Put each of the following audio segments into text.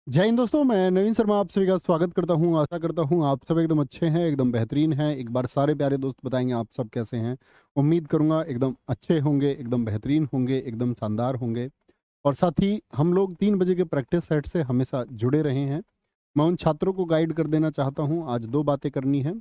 जय हिंद दोस्तों, मैं नवीन शर्मा आप सभी का स्वागत करता हूं। आशा करता हूं आप सब एकदम अच्छे हैं, एकदम बेहतरीन हैं। एक बार सारे प्यारे दोस्त बताएंगे आप सब कैसे हैं। उम्मीद करूंगा एकदम अच्छे होंगे, एकदम बेहतरीन होंगे, एकदम शानदार होंगे। और साथ ही हम लोग 3 बजे के प्रैक्टिस सेट से हमेशा जुड़े रहे हैं। मैं उन छात्रों को गाइड कर देना चाहता हूं। आज 2 बातें करनी है।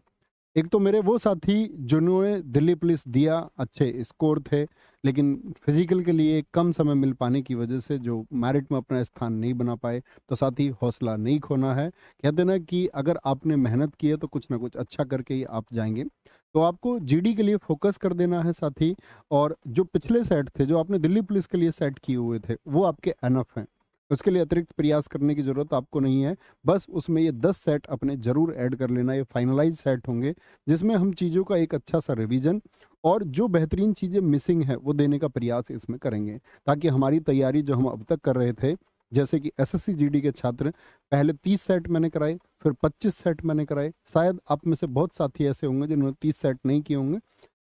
एक तो मेरे वो साथी जिन्होंने दिल्ली पुलिस दिया, अच्छे स्कोर थे, लेकिन फिजिकल के लिए कम समय मिल पाने की वजह से जो मेरिट में अपना स्थान नहीं बना पाए। तो साथी हौसला नहीं खोना है। कहते ना कि अगर आपने मेहनत की है तो कुछ ना कुछ अच्छा करके ही आप जाएंगे। तो आपको जीडी के लिए फोकस कर देना है साथी। और जो पिछले सेट थे जो आपने दिल्ली पुलिस के लिए सेट किए हुए थे वो आपके एनफ हैं। उसके लिए अतिरिक्त प्रयास करने की ज़रूरत आपको नहीं है। बस उसमें ये 10 सेट अपने ज़रूर ऐड कर लेना। ये फाइनलाइज सेट होंगे जिसमें हम चीज़ों का एक अच्छा सा रिवीजन और जो बेहतरीन चीज़ें मिसिंग है वो देने का प्रयास इसमें करेंगे, ताकि हमारी तैयारी जो हम अब तक कर रहे थे, जैसे कि एसएससी जीडी के छात्र, पहले 30 सेट मैंने कराए, फिर 25 सेट मैंने कराए। शायद आप में से बहुत साथी ऐसे होंगे जिन्होंने 30 सेट नहीं किए होंगे।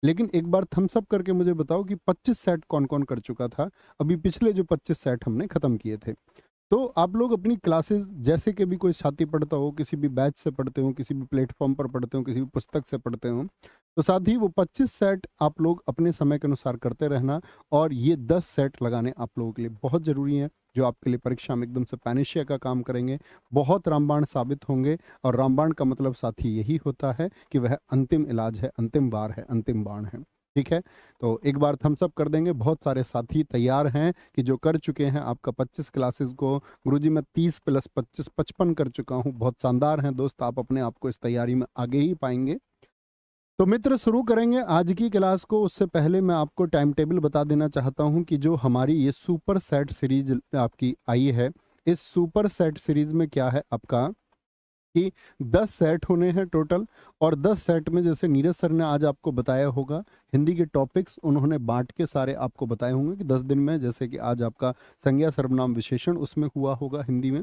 लेकिन एक बार थम्स अप करके मुझे बताओ कि 25 सेट कौन कौन कर चुका था अभी पिछले जो 25 सेट हमने ख़त्म किए थे। तो आप लोग अपनी क्लासेस, जैसे कि भी कोई साथी पढ़ता हो, किसी भी बैच से पढ़ते हो, किसी भी प्लेटफॉर्म पर पढ़ते हो, किसी भी पुस्तक से पढ़ते हो, तो साथ ही वो 25 सेट आप लोग अपने समय के अनुसार करते रहना। और ये 10 सेट लगाने आप लोगों के लिए बहुत ज़रूरी हैं, जो आपके लिए परीक्षा में एकदम से पैनेशिया का काम करेंगे, बहुत रामबाण साबित होंगे। और रामबाण का मतलब साथी यही होता है कि वह अंतिम इलाज है, अंतिम वार है, अंतिम बाण है। ठीक है, तो एक बार थम्स अप कर देंगे। बहुत सारे साथी तैयार हैं कि जो कर चुके हैं आपका 25 क्लासेस को। गुरुजी मैं 30 + 25 55 कर चुका हूँ। बहुत शानदार हैं दोस्त, आप अपने आप को इस तैयारी में आगे ही पाएंगे। तो मित्र शुरू करेंगे आज की क्लास को। उससे पहले मैं आपको टाइम टेबल बता देना चाहता हूँ कि जो हमारी ये सुपर सेट सीरीज आपकी आई है, इस सुपर सेट सीरीज में क्या है आपका कि 10 सेट होने हैं टोटल। और 10 सेट में, जैसे नीरज सर ने आज आपको बताया होगा, हिंदी के टॉपिक्स उन्होंने बांट के सारे आपको बताए होंगे कि 10 दिन में, जैसे कि आज आपका संज्ञा सर्वनाम विशेषण उसमें हुआ होगा हिंदी में।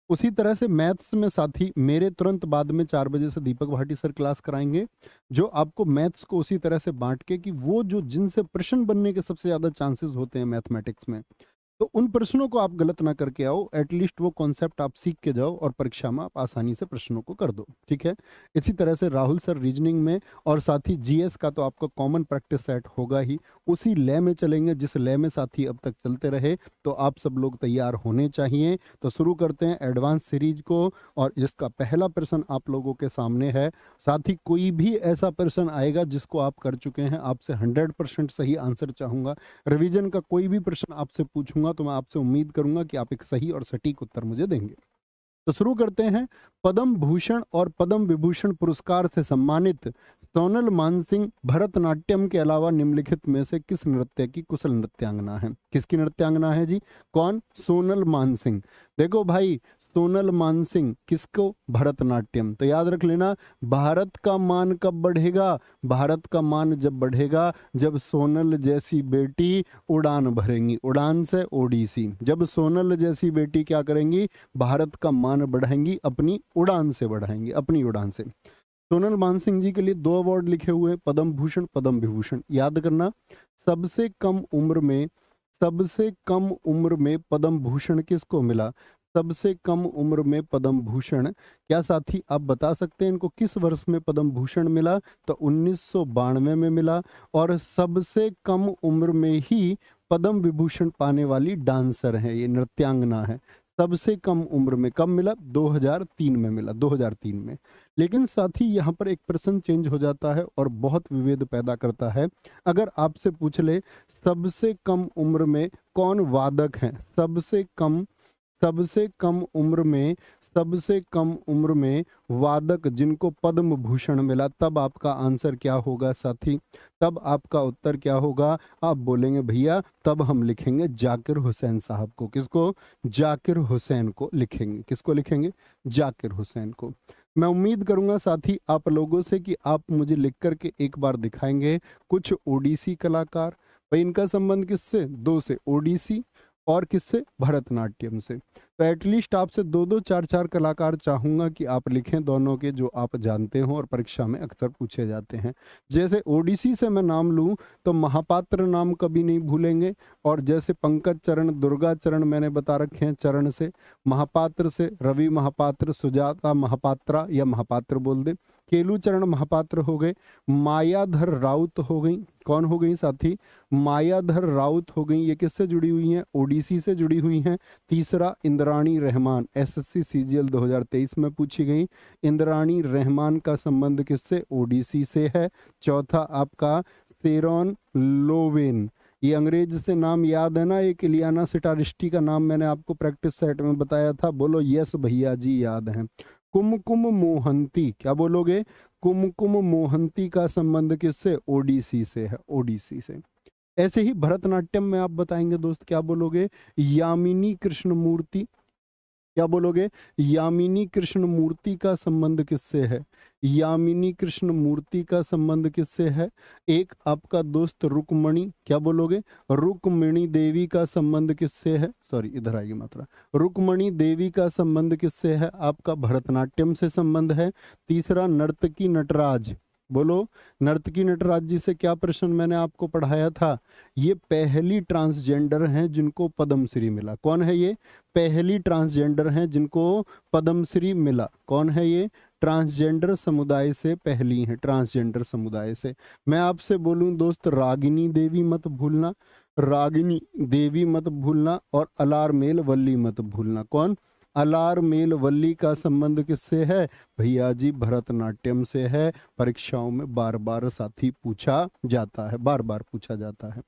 उसी तरह से मैथ्स में साथी मेरे तुरंत बाद में 4 बजे से दीपक भाटी सर क्लास कराएंगे, जो आपको मैथ्स को उसी तरह से बांट के कि वो जो जिनसे प्रश्न बनने के सबसे ज़्यादा चांसेस होते हैं मैथमेटिक्स में, तो उन प्रश्नों को आप गलत ना करके आओ। एटलीस्ट वो कॉन्सेप्ट आप सीख के जाओ और परीक्षा में आप आसानी से प्रश्नों को कर दो। ठीक है, इसी तरह से राहुल सर रीजनिंग में, और साथ ही जीएस का तो आपका कॉमन प्रैक्टिस सेट होगा ही। उसी लय में चलेंगे जिस लय में साथी अब तक चलते रहे। तो आप सब लोग तैयार होने चाहिए। तो शुरू करते हैं एडवांस सीरीज को, और जिसका पहला प्रश्न आप लोगों के सामने है। साथ ही कोई भी ऐसा प्रश्न आएगा जिसको आप कर चुके हैं, आपसे 100% सही आंसर चाहूँगा। रिवीजन का कोई भी प्रश्न आपसे पूछूंगा तो मैं आपसे उम्मीद करूंगा कि आप एक सही और सटीक उत्तर मुझे देंगे। तो शुरू करते हैं। पद्म भूषण और पद्म विभूषण पुरस्कार से सम्मानित सोनल मानसिंह भरतनाट्यम के अलावा निम्नलिखित में से किस नृत्य की कुशल नृत्यांगना है? किसकी नृत्यांगना है जी? कौन? सोनल मानसिंह। देखो भाई, सोनल मानसिंह किसको? भरतनाट्यम। तो याद रख लेना, भारत का मान कब बढ़ेगा? भारत का मान जब बढ़ेगा जब सोनल जैसी बेटी उड़ान भरेंगी। उड़ान से ओडिसी। जब सोनल जैसी बेटी क्या करेंगी? भारत का मान बढ़ाएंगी, अपनी उड़ान से बढ़ाएंगी, अपनी उड़ान से। सोनल मानसिंह जी के लिए 2 अवार्ड लिखे हुए, पद्म भूषण, पद्म विभूषण। याद करना, सबसे कम उम्र में, सबसे कम उम्र में पद्म भूषण किसको मिला? सबसे कम उम्र में पद्म भूषण, क्या साथी आप बता सकते हैं इनको किस वर्ष में पद्म भूषण मिला? तो 1992 में मिला। और सबसे कम उम्र में ही पद्म विभूषण पाने वाली डांसर है, ये नृत्यांगना है। सबसे कम उम्र में कब मिला? 2003 में मिला, 2003 में। लेकिन साथ ही यहाँ पर एक प्रश्न चेंज हो जाता है और बहुत विभेद पैदा करता है। अगर आपसे पूछ ले सबसे कम उम्र में कौन वादक हैं, सबसे कम उम्र में, सबसे कम उम्र में वादक जिनको पद्म भूषण मिला, तब आपका आंसर क्या होगा साथी? तब आपका उत्तर क्या होगा? आप बोलेंगे भैया तब हम लिखेंगे जाकिर हुसैन साहब को। किसको? जाकिर हुसैन को लिखेंगे। किसको लिखेंगे? जाकिर हुसैन को। मैं उम्मीद करूंगा साथी आप लोगों से कि आप मुझे लिख करके एक बार दिखाएंगे कुछ ओडिसी कलाकार। भाई इनका संबंध किससे? 2 से, ओडिसी और किससे? भरतनाट्यम से। तो एटलीस्ट आपसे 2-2 4-4 कलाकार चाहूँगा कि आप लिखें दोनों के, जो आप जानते हो और परीक्षा में अक्सर पूछे जाते हैं। जैसे ओडिसी से मैं नाम लूँ तो महापात्र नाम कभी नहीं भूलेंगे, और जैसे पंकज चरण, दुर्गा चरण मैंने बता रखे हैं चरण से। महापात्र से रवि महापात्र, सुजाता महापात्रा या महापात्र बोल दे। केलूचरण महापात्र हो गए। मायाधर राउत हो गई। कौन हो गई साथी? मायाधर राउत हो गई। ये किससे जुड़ी हुई हैं? ओडिसी से जुड़ी हुई हैं। तीसरा इंद्राणी रहमान, एसएससी सीजीएल 2023 में पूछी गई। इंद्राणी रहमान का संबंध किससे? ओडिसी से है। चौथा आपका सेरोन लोवेन, ये अंग्रेज से नाम याद है ना? एक इलियाना सिटारिस्टी का नाम मैंने आपको प्रैक्टिस सेट में बताया था। बोलो यस भैया जी, याद है। कुमकुम मोहंती, क्या बोलोगे? कुमकुम मोहंती का संबंध किससे? ओडिसी से है, ओडिसी से। ऐसे ही भरतनाट्यम में आप बताएंगे दोस्त, क्या बोलोगे? यामिनी कृष्णमूर्ति, क्या बोलोगे? यामिनी कृष्णमूर्ति का संबंध किससे है? यामिनी कृष्णमूर्ति का संबंध किससे है? एक आपका दोस्त रुक्मणी, क्या बोलोगे? रुक्मिणी देवी का संबंध किससे है? सॉरी, इधर आएगी मात्रा। रुक्मणी देवी का संबंध किससे है? आपका भरतनाट्यम से संबंध है। तीसरा नर्तकी नटराज, बोलो नर्तकी नटराज जी से क्या प्रश्न मैंने आपको पढ़ाया था? ये पहली ट्रांसजेंडर हैं जिनको पद्मश्री मिला। कौन है ये? पहली ट्रांसजेंडर हैं जिनको पद्मश्री मिला। कौन है ये? ट्रांसजेंडर समुदाय से पहली हैं, ट्रांसजेंडर समुदाय से। मैं आपसे बोलूं दोस्त, रागिनी देवी मत भूलना, रागिनी देवी मत भूलना, और अलारमेल वल्ली मत भूलना। कौन? अलारमेल वल्ली का संबंध किससे है? भैया जी भरतनाट्यम से है। परीक्षाओं में बार बार साथी पूछा जाता है, बार बार पूछा जाता है।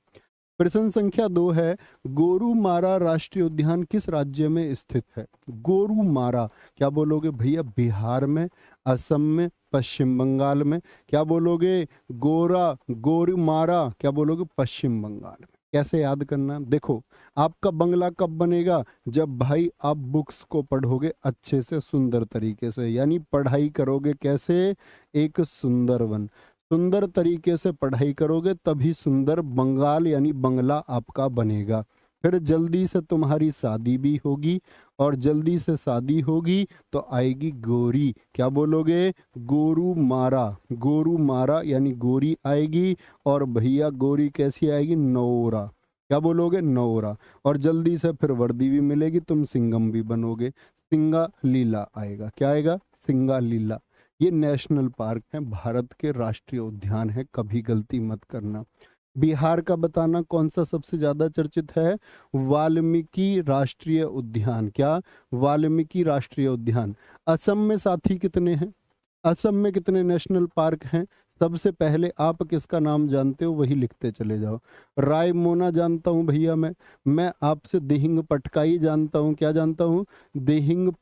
प्रश्न संख्या 2 है, गोरुमारा राष्ट्रीय उद्यान किस राज्य में स्थित है? गोरुमारा, क्या बोलोगे भैया? बिहार में, असम में, पश्चिम बंगाल में। क्या बोलोगे? गोरुमारा, क्या बोलोगे? पश्चिम बंगाल में। कैसे याद करना? देखो, आपका बंगला कब बनेगा? जब भाई आप बुक्स को पढ़ोगे अच्छे से, सुंदर तरीके से, यानी पढ़ाई करोगे कैसे? एक सुंदर वन, सुंदर तरीके से पढ़ाई करोगे तभी सुंदर बंगाल यानी बंगला आपका बनेगा। फिर जल्दी से तुम्हारी शादी भी होगी, और जल्दी से शादी होगी तो आएगी गोरी। क्या बोलोगे? गोरू मारा, गोरू मारा यानी गोरी आएगी। और भैया गोरी कैसी आएगी? नौरा। क्या बोलोगे? नौरा। और जल्दी से फिर वर्दी भी मिलेगी, तुम सिंगम भी बनोगे। सिंगा लीला आएगा। क्या आएगा? सिंगा लीला। ये नेशनल पार्क है, भारत के राष्ट्रीय उद्यान है, कभी गलती मत करना। बिहार का बताना कौन सा सबसे ज्यादा चर्चित है? वाल्मीकि राष्ट्रीय उद्यान। क्या? वाल्मीकि राष्ट्रीय उद्यान। असम में साथी कितने हैं? असम में कितने नेशनल पार्क हैं? सबसे पहले आप किसका नाम जानते हो वही लिखते चले जाओ। रायमोना जानता हूं भैया मैं आपसे दिहिंग पटकाई जानता हूं। क्या जानता हूं? दिहिंग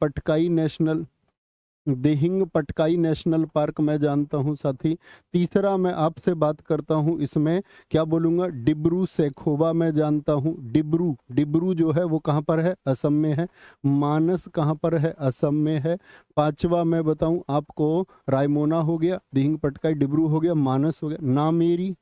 पटकाई नेशनल पार्क मैं जानता हूं साथी। तीसरा मैं आपसे बात करता हूं इसमें, क्या बोलूंगा? डिब्रू सैखोवा मैं जानता हूं। डिब्रू जो है वो कहां पर है? असम में है। मानस कहां पर है? असम में है। पांचवा मैं बताऊं आपको, रायमोना हो गया, दिहिंग पटकाई, डिब्रू हो गया, मानस हो गया। नामेरी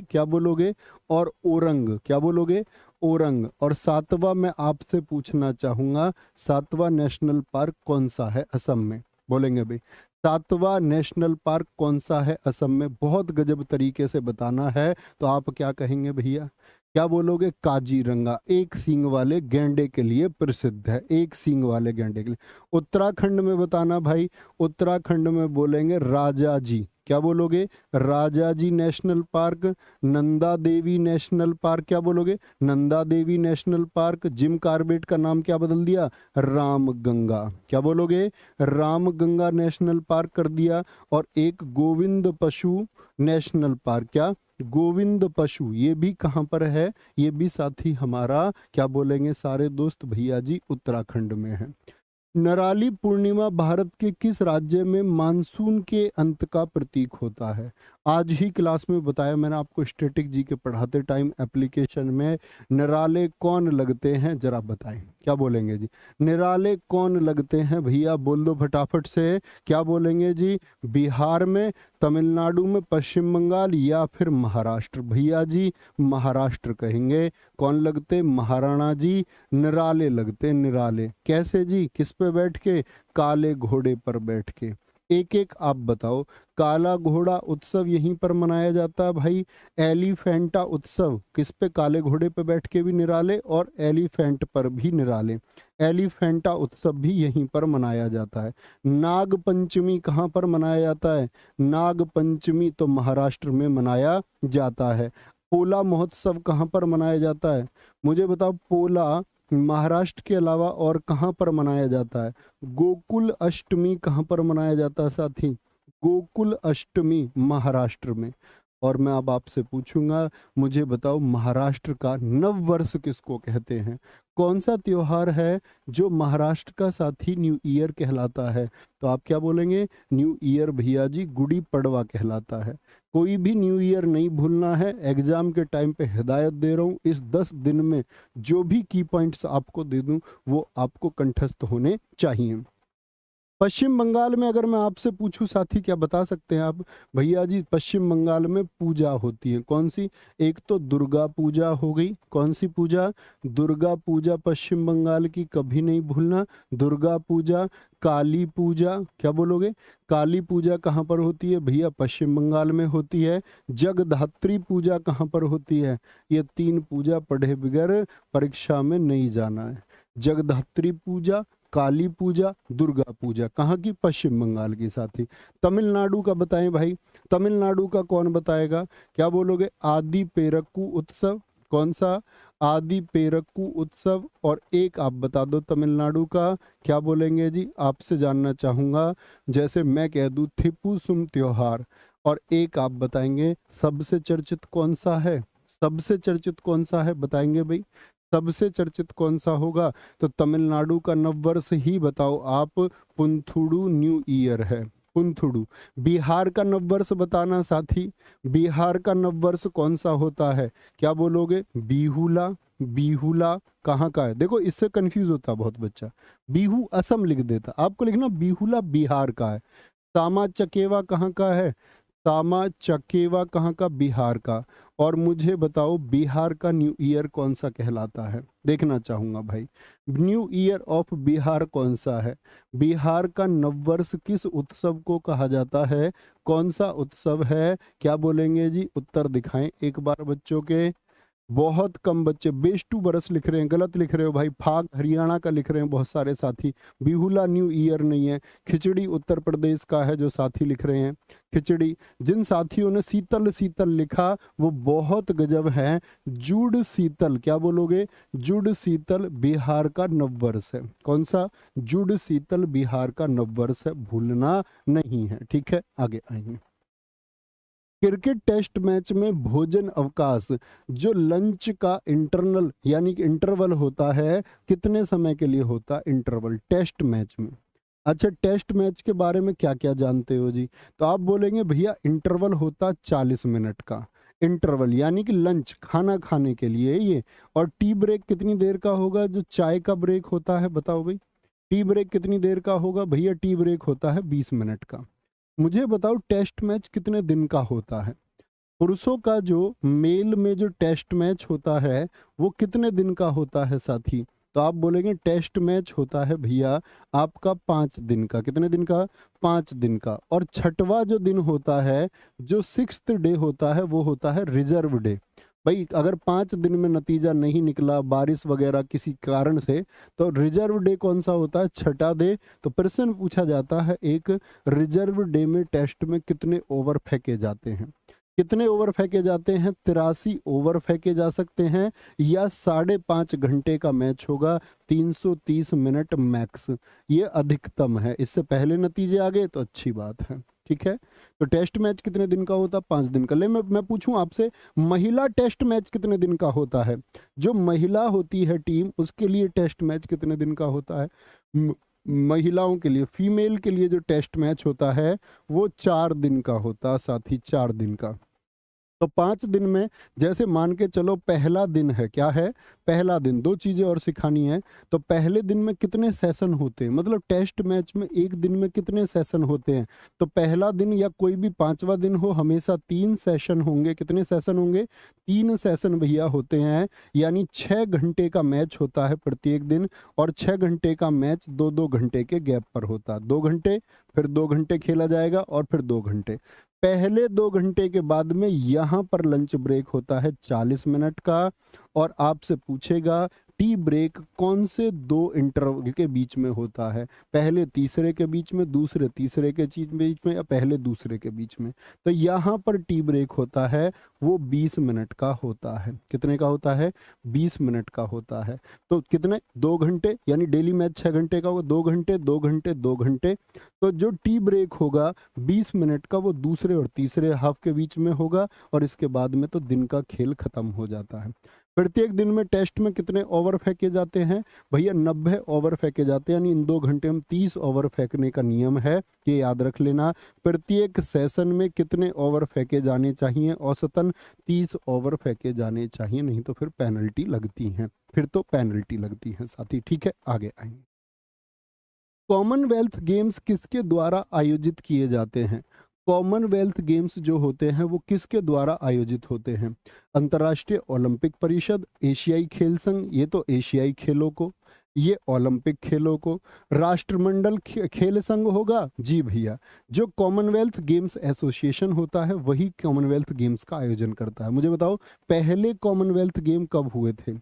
क्या बोलोगे? और ओरंग, क्या बोलोगे? ओरंग। और सातवां मैं आपसे पूछना चाहूंगा, सातवां नेशनल पार्क कौन सा है असम में? बोलेंगे भाई, सातवां नेशनल पार्क कौन सा है असम में? बहुत गजब तरीके से बताना है। तो आप क्या कहेंगे भैया? क्या बोलोगे? काजीरंगा, एक सींग वाले गैंडे के लिए प्रसिद्ध है, एक सींग वाले गैंडे के लिए। उत्तराखंड में बताना भाई, उत्तराखंड में बोलेंगे राजा जी। क्या बोलोगे? राजा जी national park. Nanda Devi national park, क्या बोलोगे? Nanda Devi national park. Jim Corbett का नाम क्या बदल दिया? राम गंगा। क्या बोलोगे? राम गंगा नेशनल पार्क कर दिया। और एक गोविंद पशु नेशनल पार्क। क्या? गोविंद पशु, ये भी कहां पर है? ये भी साथी हमारा, क्या बोलेंगे सारे दोस्त भैया जी, उत्तराखंड में है। नराली पूर्णिमा भारत के किस राज्य में मानसून के अंत का प्रतीक होता है? आज ही क्लास में बताया मैंने आपको स्टैटिक जी के पढ़ाते टाइम एप्लीकेशन में निराले कौन लगते हैं, जरा बताएं क्या बोलेंगे जी। निराले कौन लगते हैं भैया, बोल दो फटाफट से, क्या बोलेंगे जी। बिहार में, तमिलनाडु में, पश्चिम बंगाल या फिर महाराष्ट्र। भैया जी महाराष्ट्र कहेंगे। कौन लगते, महाराणा जी निराले लगते, निराले। कैसे जी, किस पे बैठ के, काले घोड़े पर बैठ के। एक एक आप बताओ। काला घोड़ा उत्सव यहीं पर मनाया जाता है भाई। एलिफेंटा उत्सव किस पे, काले घोड़े पे बैठ के भी निराले और एलिफेंट पर भी निराले। एलिफेंटा उत्सव भी यहीं पर मनाया जाता है। नाग पंचमी कहाँ पर मनाया जाता है, नाग पंचमी तो महाराष्ट्र में मनाया जाता है। पोला महोत्सव कहाँ पर मनाया जाता है, मुझे बताओ। पोला महाराष्ट्र के अलावा और कहाँ पर मनाया जाता है। गोकुल अष्टमी कहाँ पर मनाया जाता है साथी, गोकुल अष्टमी महाराष्ट्र में। और मैं अब आपसे पूछूंगा, मुझे बताओ महाराष्ट्र का नव वर्ष किसको कहते हैं, कौन सा त्योहार है जो महाराष्ट्र का साथी न्यू ईयर कहलाता है। तो आप क्या बोलेंगे, न्यू ईयर भैया जी गुड़ी पड़वा कहलाता है। कोई भी न्यू ईयर नहीं भूलना है, एग्जाम के टाइम पे हिदायत दे रहा हूँ। इस 10 दिन में जो भी की पॉइंट्स आपको दे दूं वो आपको कंठस्थ होने चाहिए। पश्चिम बंगाल में अगर मैं आपसे पूछूं साथी, क्या बता सकते हैं आप। भैया जी पश्चिम बंगाल में पूजा होती है, कौन सी, एक तो दुर्गा पूजा हो गई। कौन सी पूजा, दुर्गा पूजा पश्चिम बंगाल की, कभी नहीं भूलना। दुर्गा पूजा, काली पूजा, क्या बोलोगे, काली पूजा कहाँ पर होती है भैया, पश्चिम बंगाल में होती है। जगधात्री पूजा कहाँ पर होती है, ये 3 पूजा पढ़े बगैर परीक्षा में नहीं जाना है। जगधात्री पूजा, काली पूजा, दुर्गा पूजा, कहाँ की, पश्चिम बंगाल की साथी। तमिलनाडु का बताएं भाई, तमिलनाडु का कौन बताएगा, क्या बोलोगे, आदि पेरक्कू उत्सव। कौन सा, आदि पेरक्कू उत्सव। और एक आप बता दो तमिलनाडु का, क्या बोलेंगे जी, आपसे जानना चाहूंगा। जैसे मैं कह दूं थिपुसुम त्योहार। और एक आप बताएंगे सबसे चर्चित कौन सा है, सबसे चर्चित कौन सा है बताएंगे भाई, सबसे चर्चित कौन सा होगा। तो तमिलनाडु का नववर्ष ही बताओ आप, पुंथुडू न्यू ईयर है, पुंथुडू। बिहार का नववर्ष बताना साथी, बिहार का नववर्ष कौन सा होता है, क्या बोलोगे, बिहुला। बिहुला कहाँ का है, देखो इससे कंफ्यूज होता बहुत बच्चा, बिहू असम लिख देता, आपको लिखना बिहुला बिहार का है। सामा चकेवा कहाँ का है, सामा चकेवा कहाँ का, बिहार का। और मुझे बताओ बिहार का न्यू ईयर कौन सा कहलाता है, देखना चाहूंगा भाई। न्यू ईयर ऑफ बिहार कौन सा है, बिहार का नववर्ष किस उत्सव को कहा जाता है, कौन सा उत्सव है, क्या बोलेंगे जी, उत्तर दिखाएं एक बार बच्चों के। बहुत कम बच्चे बेस्टू बरस लिख रहे हैं, गलत लिख रहे हो भाई। फाग हरियाणा का लिख रहे हैं बहुत सारे साथी, बिहुला न्यू ईयर नहीं है। खिचड़ी उत्तर प्रदेश का है जो साथी लिख रहे हैं, खिचड़ी। जिन साथियों ने शीतल शीतल लिखा वो बहुत गजब है। जुड़ शीतल, क्या बोलोगे, जुड़ शीतल बिहार का नववर्ष है। कौन सा, जुड़ शीतल बिहार का नववर्ष है, भूलना नहीं है, ठीक है। आगे आएंगे। क्रिकेट टेस्ट मैच में भोजन अवकाश, जो लंच का इंटरनल यानी कि इंटरवल होता है, कितने समय के लिए होता है इंटरवल टेस्ट मैच में। अच्छा, टेस्ट मैच के बारे में क्या क्या जानते हो जी, तो आप बोलेंगे भैया इंटरवल होता 40 मिनट का, इंटरवल यानी कि लंच खाना खाने के लिए ये। और टी ब्रेक कितनी देर का होगा, जो चाय का ब्रेक होता है, बताओ भाई टी ब्रेक कितनी देर का होगा भैया, टी ब्रेक होता है 20 मिनट का। मुझे बताओ टेस्ट मैच कितने दिन का होता है, पुरुषों का जो मेल में जो टेस्ट मैच होता है वो कितने दिन का होता है साथी। तो आप बोलेंगे टेस्ट मैच होता है भैया आपका 5 दिन का, कितने दिन का, 5 दिन का। और छठवां जो दिन होता है, जो 6th डे होता है, वो होता है रिजर्व डे। भाई अगर 5 दिन में नतीजा नहीं निकला, बारिश वगैरह किसी कारण से, तो रिजर्व डे कौन सा होता है, छठा डे। तो प्रश्न पूछा जाता है एक, रिजर्व डे में टेस्ट में कितने ओवर फेंके जाते हैं, कितने ओवर फेंके जाते हैं, 83 ओवर फेंके जा सकते हैं, या 5.5 घंटे का मैच होगा, 330 मिनट मैक्स, ये अधिकतम है। इससे पहले नतीजे आ गए तो अच्छी बात है, ठीक है। तो टेस्ट मैच कितने दिन का होता है, 5 दिन का। ले मैं पूछूं आपसे, महिला टेस्ट मैच कितने दिन का होता है, जो महिला होती है टीम उसके लिए टेस्ट मैच कितने दिन का होता है। महिलाओं के लिए, फीमेल के लिए जो टेस्ट मैच होता है वो 4 दिन का होता है साथी, 4 दिन का। तो 5 दिन में जैसे मान के चलो पहला दिन है, क्या है पहला दिन, दो चीजें और सिखानी है। तो पहले दिन में कितने सेशन होते हैं, मतलब टेस्ट मैच में एक दिन में कितने सेशन होते हैं। तो पहला दिन या कोई भी 5वां दिन हो, हमेशा 3 सेशन होंगे। कितने सेशन होंगे, 3 सेशन भैया होते हैं। यानी 6 घंटे का मैच होता है प्रत्येक दिन, और 6 घंटे का मैच 2-2 घंटे के गैप पर होता है। 2 घंटे, फिर 2 घंटे खेला जाएगा, और फिर 2 घंटे। पहले 2 घंटे के बाद में यहाँ पर लंच ब्रेक होता है 40 मिनट का, और आपसे पूछेगा टी ब्रेक कौन से 2 इंटरवल के बीच में होता है, पहले तीसरे के बीच में, दूसरे तीसरे के बीच में, या पहले दूसरे के बीच में। तो यहाँ पर टी ब्रेक होता है वो 20 मिनट का होता है। कितने का होता है, 20 मिनट का होता है। तो कितने, 2 घंटे, यानी डेली मैच 6 घंटे का होगा, 2 घंटे 2 घंटे 2 घंटे। तो जो टी ब्रेक होगा 20 मिनट का, वो दूसरे और तीसरे हाफ के बीच में होगा, और इसके बाद में तो दिन का खेल खत्म हो जाता है। प्रत्येक दिन में टेस्ट में कितने ओवर फेंके जाते हैं भैया, 90 ओवर फेंके जाते हैं। यानी इन 2 घंटे में 30 ओवर फेंकने का नियम है, ये याद रख लेना। प्रत्येक सेशन में कितने ओवर फेंके जाने चाहिए, औसतन 30 ओवर फेंके जाने चाहिए, नहीं तो फिर पेनल्टी लगती है, फिर तो पेनल्टी लगती है साथी। ठीक है, आगे आएंगे। कॉमनवेल्थ गेम्स किसके द्वारा आयोजित किए जाते हैं। कॉमनवेल्थ गेम्स जो होते हैं वो किसके द्वारा आयोजित होते हैं। अंतर्राष्ट्रीय ओलंपिक परिषद, एशियाई खेल संघ, ये तो एशियाई खेलों को, ये ओलंपिक खेलों को। राष्ट्रमंडल खेल संघ होगा, जी भैया। जो कॉमनवेल्थ गेम्स एसोसिएशन होता है वही कॉमनवेल्थ गेम्स का आयोजन करता है। मुझे बताओ पहले कॉमनवेल्थ गेम कब हुए थे।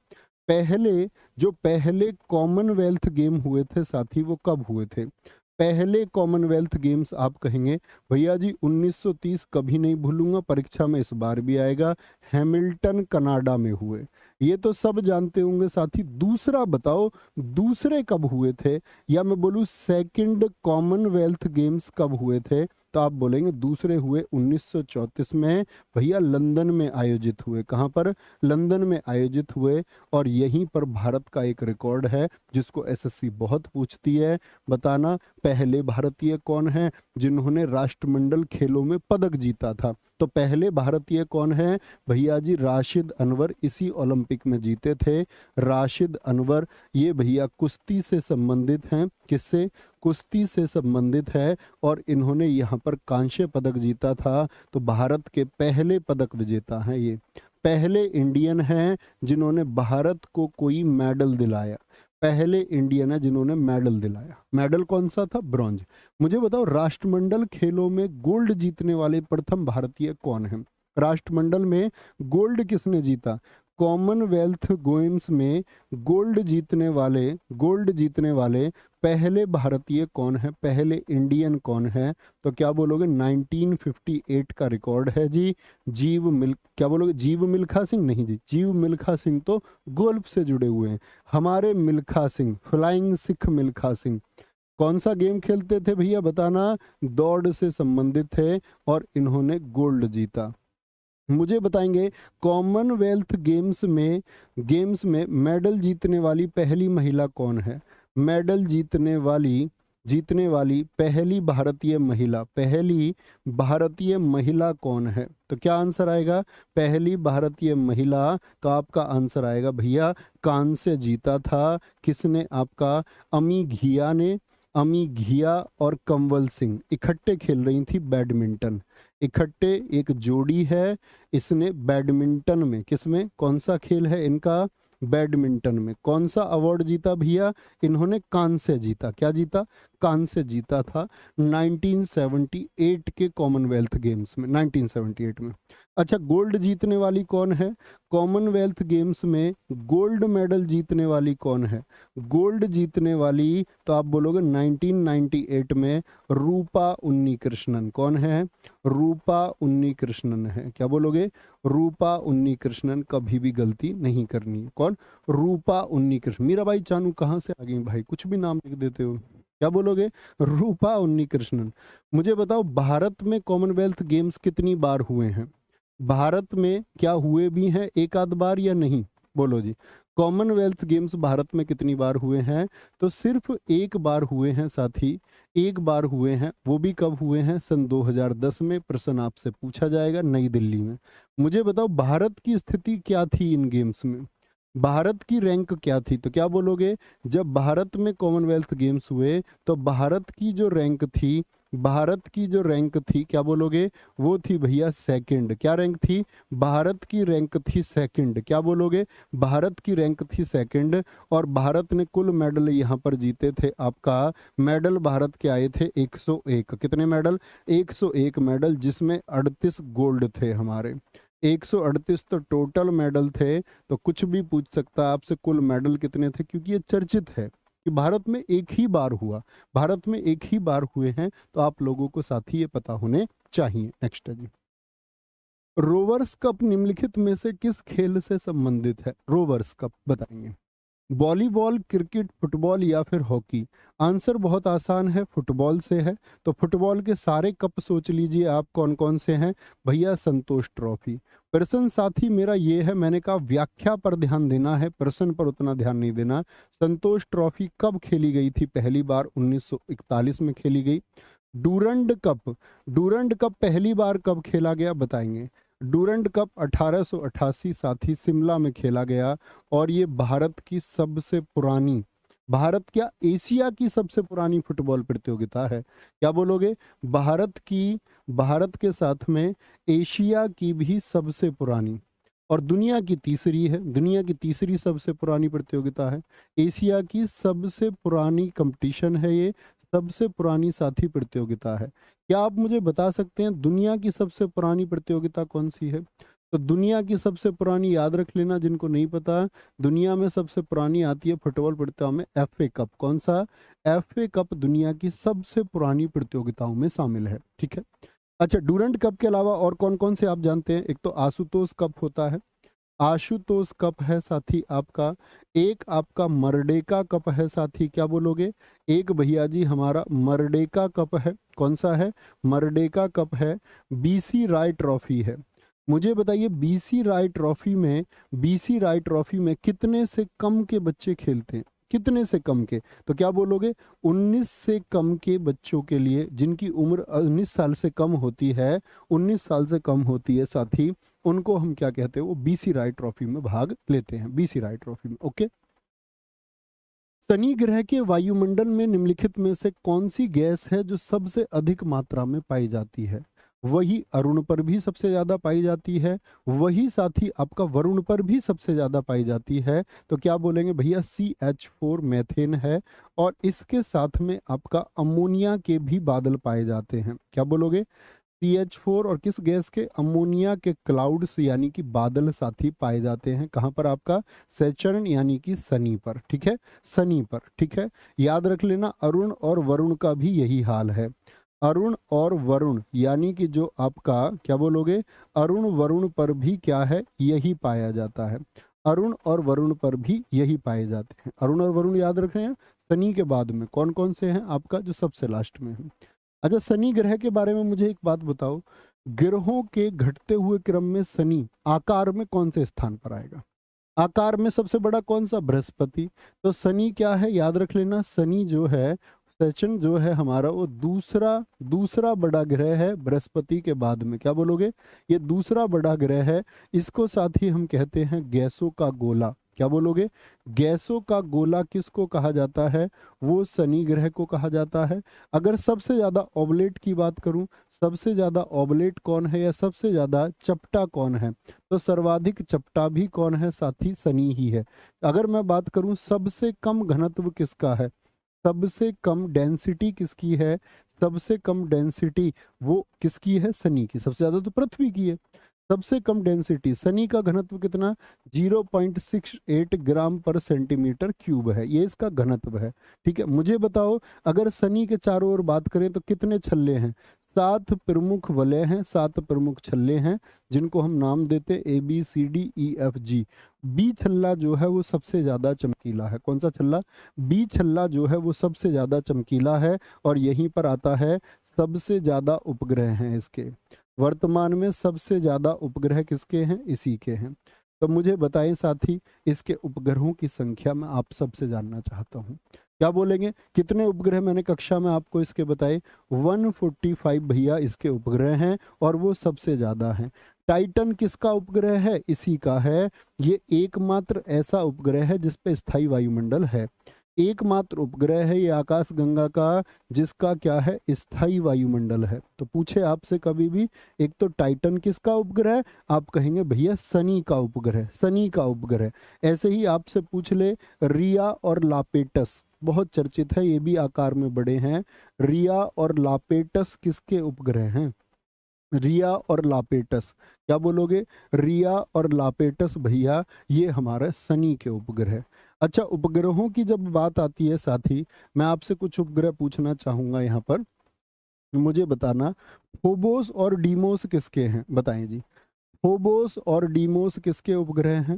पहले कॉमनवेल्थ गेम हुए थे साथी, वो कब हुए थे। पहले कॉमनवेल्थ गेम्स आप कहेंगे भैया जी 1930, कभी नहीं भूलूंगा, परीक्षा में इस बार भी आएगा, हैमिल्टन कनाडा में हुए। ये तो सब जानते होंगे साथी। दूसरा बताओ, दूसरे कब हुए थे, या मैं बोलूं सेकंड कॉमनवेल्थ गेम्स कब हुए थे। तो आप बोलेंगे दूसरे हुए 1934 में, भैया लंदन में आयोजित हुए। कहाँ पर, लंदन में आयोजित हुए। और यहीं पर भारत का एक रिकॉर्ड है जिसको एसएससी बहुत पूछती है। बताना पहले भारतीय कौन है जिन्होंने राष्ट्रमंडल खेलों में पदक जीता था। तो पहले भारतीय कौन है भैया जी, राशिद अनवर, इसी ओलंपिक में जीते थे राशिद अनवर। ये भैया कुश्ती से संबंधित हैं, किससे, कुश्ती से संबंधित है, और इन्होंने यहाँ पर कांस्य पदक जीता था। तो भारत के पहले पदक विजेता हैं ये, पहले इंडियन हैं जिन्होंने भारत को कोई मेडल दिलाया। पहले इंडियन है जिन्होंने मेडल दिलाया। मेडल कौन सा था, ब्रॉन्ज। मुझे बताओ राष्ट्रमंडल खेलों में गोल्ड जीतने वाले प्रथम भारतीय कौन है। राष्ट्रमंडल में गोल्ड किसने जीता, कॉमनवेल्थ गेम्स में गोल्ड जीतने वाले पहले भारतीय कौन है, पहले इंडियन कौन है। तो क्या बोलोगे, 1958 का रिकॉर्ड है जी। क्या बोलोगे, जीव मिल्खा सिंह, नहीं जी, जीव मिल्खा सिंह तो गोल्फ से जुड़े हुए हैं। हमारे मिल्खा सिंह, फ्लाइंग सिख मिल्खा सिंह, कौन सा गेम खेलते थे भैया, बताना, दौड़ से संबंधित थे, और इन्होंने गोल्ड जीता। मुझे बताएंगे कॉमनवेल्थ गेम्स में मेडल जीतने वाली पहली महिला कौन है। मेडल जीतने वाली पहली भारतीय महिला कौन है। तो क्या आंसर आएगा, पहली भारतीय महिला। तो आपका आंसर आएगा भैया, कांस्य जीता था किसने, आपका अमी घिया और कंवल सिंह इकट्ठे खेल रही थी बैडमिंटन। इकट्ठे एक जोड़ी है, इसने बैडमिंटन में, किसमें, कौन सा खेल है इनका, बैडमिंटन में। कौन सा अवार्ड जीता भैया, इन्होंने कांस्य जीता। क्या जीता, कांस्य जीता था 1978 के कॉमनवेल्थ गेम्स में, 1978 में। अच्छा, गोल्ड जीतने वाली कौन है, कॉमनवेल्थ गेम्स में गोल्ड मेडल जीतने वाली कौन है। गोल्ड जीतने वाली, तो आप बोलोगे 1998 में रूपा उन्नीकृष्णन। कौन है, रूपा उन्नीकृष्णन है। क्या बोलोगे, रूपा उन्नीकृष्णन। कभी भी गलती नहीं करनी है। कौन, रूपा उन्नीकृष्णन। मीराबाई चानू कहाँ से आ गई भाई, कुछ भी नाम लिख देते हो। क्या बोलोगे, रूपा उन्नीकृष्णन। मुझे बताओ भारत में कॉमनवेल्थ गेम्स कितनी बार हुए हैं। भारत में क्या हुए भी हैं एक आध बार या नहीं, बोलो जी। कॉमनवेल्थ गेम्स भारत में कितनी बार हुए हैं? तो सिर्फ एक बार हुए हैं साथी, एक बार हुए हैं। वो भी कब हुए हैं? सन 2010 में। प्रश्न आपसे पूछा जाएगा नई दिल्ली में। मुझे बताओ भारत की स्थिति क्या थी इन गेम्स में? भारत की रैंक क्या थी? तो क्या बोलोगे? जब भारत में कॉमनवेल्थ गेम्स हुए तो भारत की जो रैंक थी, भारत की जो रैंक थी, क्या बोलोगे? वो थी भैया सेकंड। क्या रैंक थी? भारत की रैंक थी सेकंड। क्या बोलोगे? भारत की रैंक थी सेकंड। और भारत ने कुल मेडल यहाँ पर जीते थे, आपका मेडल भारत के आए थे 101। कितने मेडल? 101 मेडल, जिसमें 38 गोल्ड थे हमारे। 138 तो टोटल मेडल थे। तो कुछ भी पूछ सकता है आपसे कुल मेडल कितने थे, क्योंकि ये चर्चित है कि भारत में एक ही बार हुआ, भारत में एक ही बार हुए हैं। तो आप लोगों को साथ ही ये पता होने चाहिए। नेक्स्ट है जी, रोवर्स कप निम्नलिखित में से किस खेल से संबंधित है? रोवर्स कप बताएंगे। वॉलीबॉल, क्रिकेट, फुटबॉल या फिर हॉकी? आंसर बहुत आसान है, फुटबॉल से है। तो फुटबॉल के सारे कप सोच लीजिए आप कौन कौन से हैं भैया। संतोष ट्रॉफी। प्रश्न साथी मेरा ये है, मैंने कहा व्याख्या पर ध्यान देना है, प्रश्न पर उतना ध्यान नहीं देना। संतोष ट्रॉफी कब खेली गई थी? पहली बार 1941 में खेली गई। डूरंड कप, डूरंड कप पहली बार कब खेला गया बताएंगे। डूरंड कप 1888 साथी शिमला में खेला गया। और ये भारत की सबसे पुरानी, भारत क्या एशिया की सबसे पुरानी फुटबॉल प्रतियोगिता है। क्या बोलोगे? भारत की, भारत के साथ में एशिया की भी सबसे पुरानी और दुनिया की तीसरी है, दुनिया की तीसरी सबसे पुरानी प्रतियोगिता है। एशिया की सबसे पुरानी कंपटीशन है ये, सबसे पुरानी साथी प्रतियोगिता है। क्या आप मुझे बता सकते हैं दुनिया की सबसे पुरानी प्रतियोगिता कौन सी है? तो दुनिया की सबसे पुरानी याद रख लेना जिनको नहीं पता, दुनिया में सबसे पुरानी आती है फुटबॉल प्रतियोगिता में एफए कप। कौन सा? एफए कप दुनिया की सबसे पुरानी प्रतियोगिताओं में शामिल है। ठीक है। अच्छा, डूरंड कप के अलावा और कौन कौन से आप जानते हैं? एक तो आशुतोष कप होता है, आशुतोष कप है साथी आपका। एक आपका मर्डेका कप है साथी। क्या बोलोगे? एक भैया जी हमारा मर्डेका कप है। कौन सा है? मर्डेका कप है। बीसी राय ट्रॉफी है। मुझे बताइए बीसी राय ट्रॉफी में, बीसी राय ट्रॉफी में कितने से कम के बच्चे खेलते हैं? कितने से कम के? तो क्या बोलोगे? 19 से कम के बच्चों के लिए, जिनकी उम्र 19 साल से कम होती है, 19 साल से कम होती है साथी, उनको हम क्या कहते हैं? वो बीसी राय ट्रॉफी में भाग लेते हैं, बीसी राय ट्रॉफी में। ओके। शनि ग्रह के वायुमंडल में निम्नलिखित में से कौन सी गैस है जो सबसे अधिक मात्रा में पाई जाती है? वही अरुण पर भी सबसे ज्यादा पाई जाती है, वही साथी आपका वरुण पर भी सबसे ज्यादा पाई जाती है। तो क्या बोलेंगे भैया? CH4 मैथेन है। और इसके साथ में आपका अमोनिया के भी बादल पाए जाते हैं। क्या बोलोगे? CH4 और किस गैस के? अमोनिया के क्लाउड्स यानी कि बादल साथी पाए जाते हैं। कहाँ पर? आपका सैटर्न यानी कि शनि पर। ठीक है, शनि पर। ठीक है, याद रख लेना अरुण और वरुण का भी यही हाल है। अरुण और वरुण यानी कि जो आपका, क्या बोलोगे? अरुण वरुण पर भी क्या है? यही पाया जाता है। अरुण और वरुण पर भी यही पाए जाते हैं। अरुण और वरुण याद रख रहे हैं। शनि के बाद में कौन कौन से हैं आपका? जो सबसे लास्ट में है। अच्छा, शनि ग्रह के बारे में मुझे एक बात बताओ, ग्रहों के घटते हुए क्रम में शनि आकार में कौन से स्थान पर आएगा? आकार में सबसे बड़ा कौन सा? बृहस्पति। तो शनि क्या है? याद रख लेना, शनि जो है, सेचन जो है हमारा, वो दूसरा दूसरा बड़ा ग्रह है बृहस्पति के बाद में। क्या बोलोगे? ये दूसरा बड़ा ग्रह है। इसको साथ ही हम कहते हैं गैसों का गोला। क्या बोलोगे? गैसों का गोला किसको कहा जाता है? वो शनि ग्रह को कहा जाता है। अगर सबसे ज्यादा ऑबलेट की बात करूं, सबसे ज्यादा ऑबलेट कौन है या सबसे ज्यादा चपटा कौन है? तो सर्वाधिक चपटा भी कौन है साथी? शनि ही है। अगर मैं बात करूं सबसे कम घनत्व किसका है, सबसे कम डेंसिटी किसकी है, सबसे कम डेंसिटी वो किसकी है? शनि की। सबसे ज्यादा तो पृथ्वी की है। सबसे कम डेंसिटी शनि का घनत्व कितना? 0.68 ग्राम पर सेंटीमीटर क्यूब है, ये इसका घनत्व है। ठीक है, मुझे बताओ अगर शनि के चारों ओर बात करें तो कितने छल्ले हैं? 7 प्रमुख वलय हैं, 7 प्रमुख छल्ले हैं, जिनको हम नाम देते हैं ABCDEFG। बी छल्ला जो है वो सबसे ज्यादा चमकीला है। कौन सा छल्ला? बी छल्ला जो है वो सबसे ज्यादा चमकीला है। और यहीं पर आता है सबसे ज्यादा उपग्रह हैं इसके। वर्तमान में सबसे ज्यादा उपग्रह किसके हैं? इसी के हैं। तो मुझे बताएं साथी, इसके उपग्रहों की संख्या मैं आप सबसे जानना चाहता हूँ। क्या बोलेंगे, कितने उपग्रह मैंने कक्षा में आपको इसके बताए? 145 भैया इसके उपग्रह हैं और वो सबसे ज्यादा हैं। टाइटन किसका उपग्रह है? इसी का है। ये एकमात्र ऐसा उपग्रह है जिसपे स्थायी वायुमंडल है। एकमात्र उपग्रह है ये आकाशगंगा का जिसका क्या है? स्थायी वायुमंडल है। तो पूछे आपसे कभी भी, एक तो टाइटन किसका उपग्रह, आप कहेंगे भैया शनि का उपग्रह, शनि का उपग्रह। ऐसे ही आपसे पूछ ले रिया और लापेटस, बहुत चर्चित है, ये भी आकार में बड़े हैं। रिया और लापेटस किसके उपग्रह हैं? रिया और लापेटस, क्या बोलोगे? रिया और लापेटस भैया ये हमारा शनि के उपग्रह। अच्छा, उपग्रहों की जब बात आती है साथी, मैं आपसे कुछ उपग्रह पूछना चाहूंगा यहाँ पर, मुझे बताना फोबोस और डीमोस किसके हैं? बताएं जी। फोबोस और डीमोस किसके उपग्रह हैं?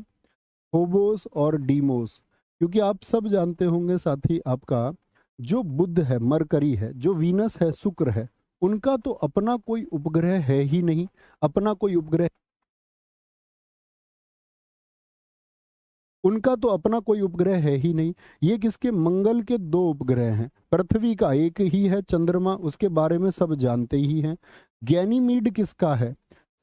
फोबोस और डीमोस, क्योंकि आप सब जानते होंगे साथी, आपका जो बुध है, मरकरी है, जो वीनस है, शुक्र है, उनका तो अपना कोई उपग्रह है ही नहीं। अपना कोई उपग्रह, उनका तो अपना कोई उपग्रह है ही नहीं। ये किसके? मंगल के दो उपग्रह हैं। पृथ्वी का एक ही है, चंद्रमा, उसके बारे में सब जानते ही हैं। गैनीमीड किसका है?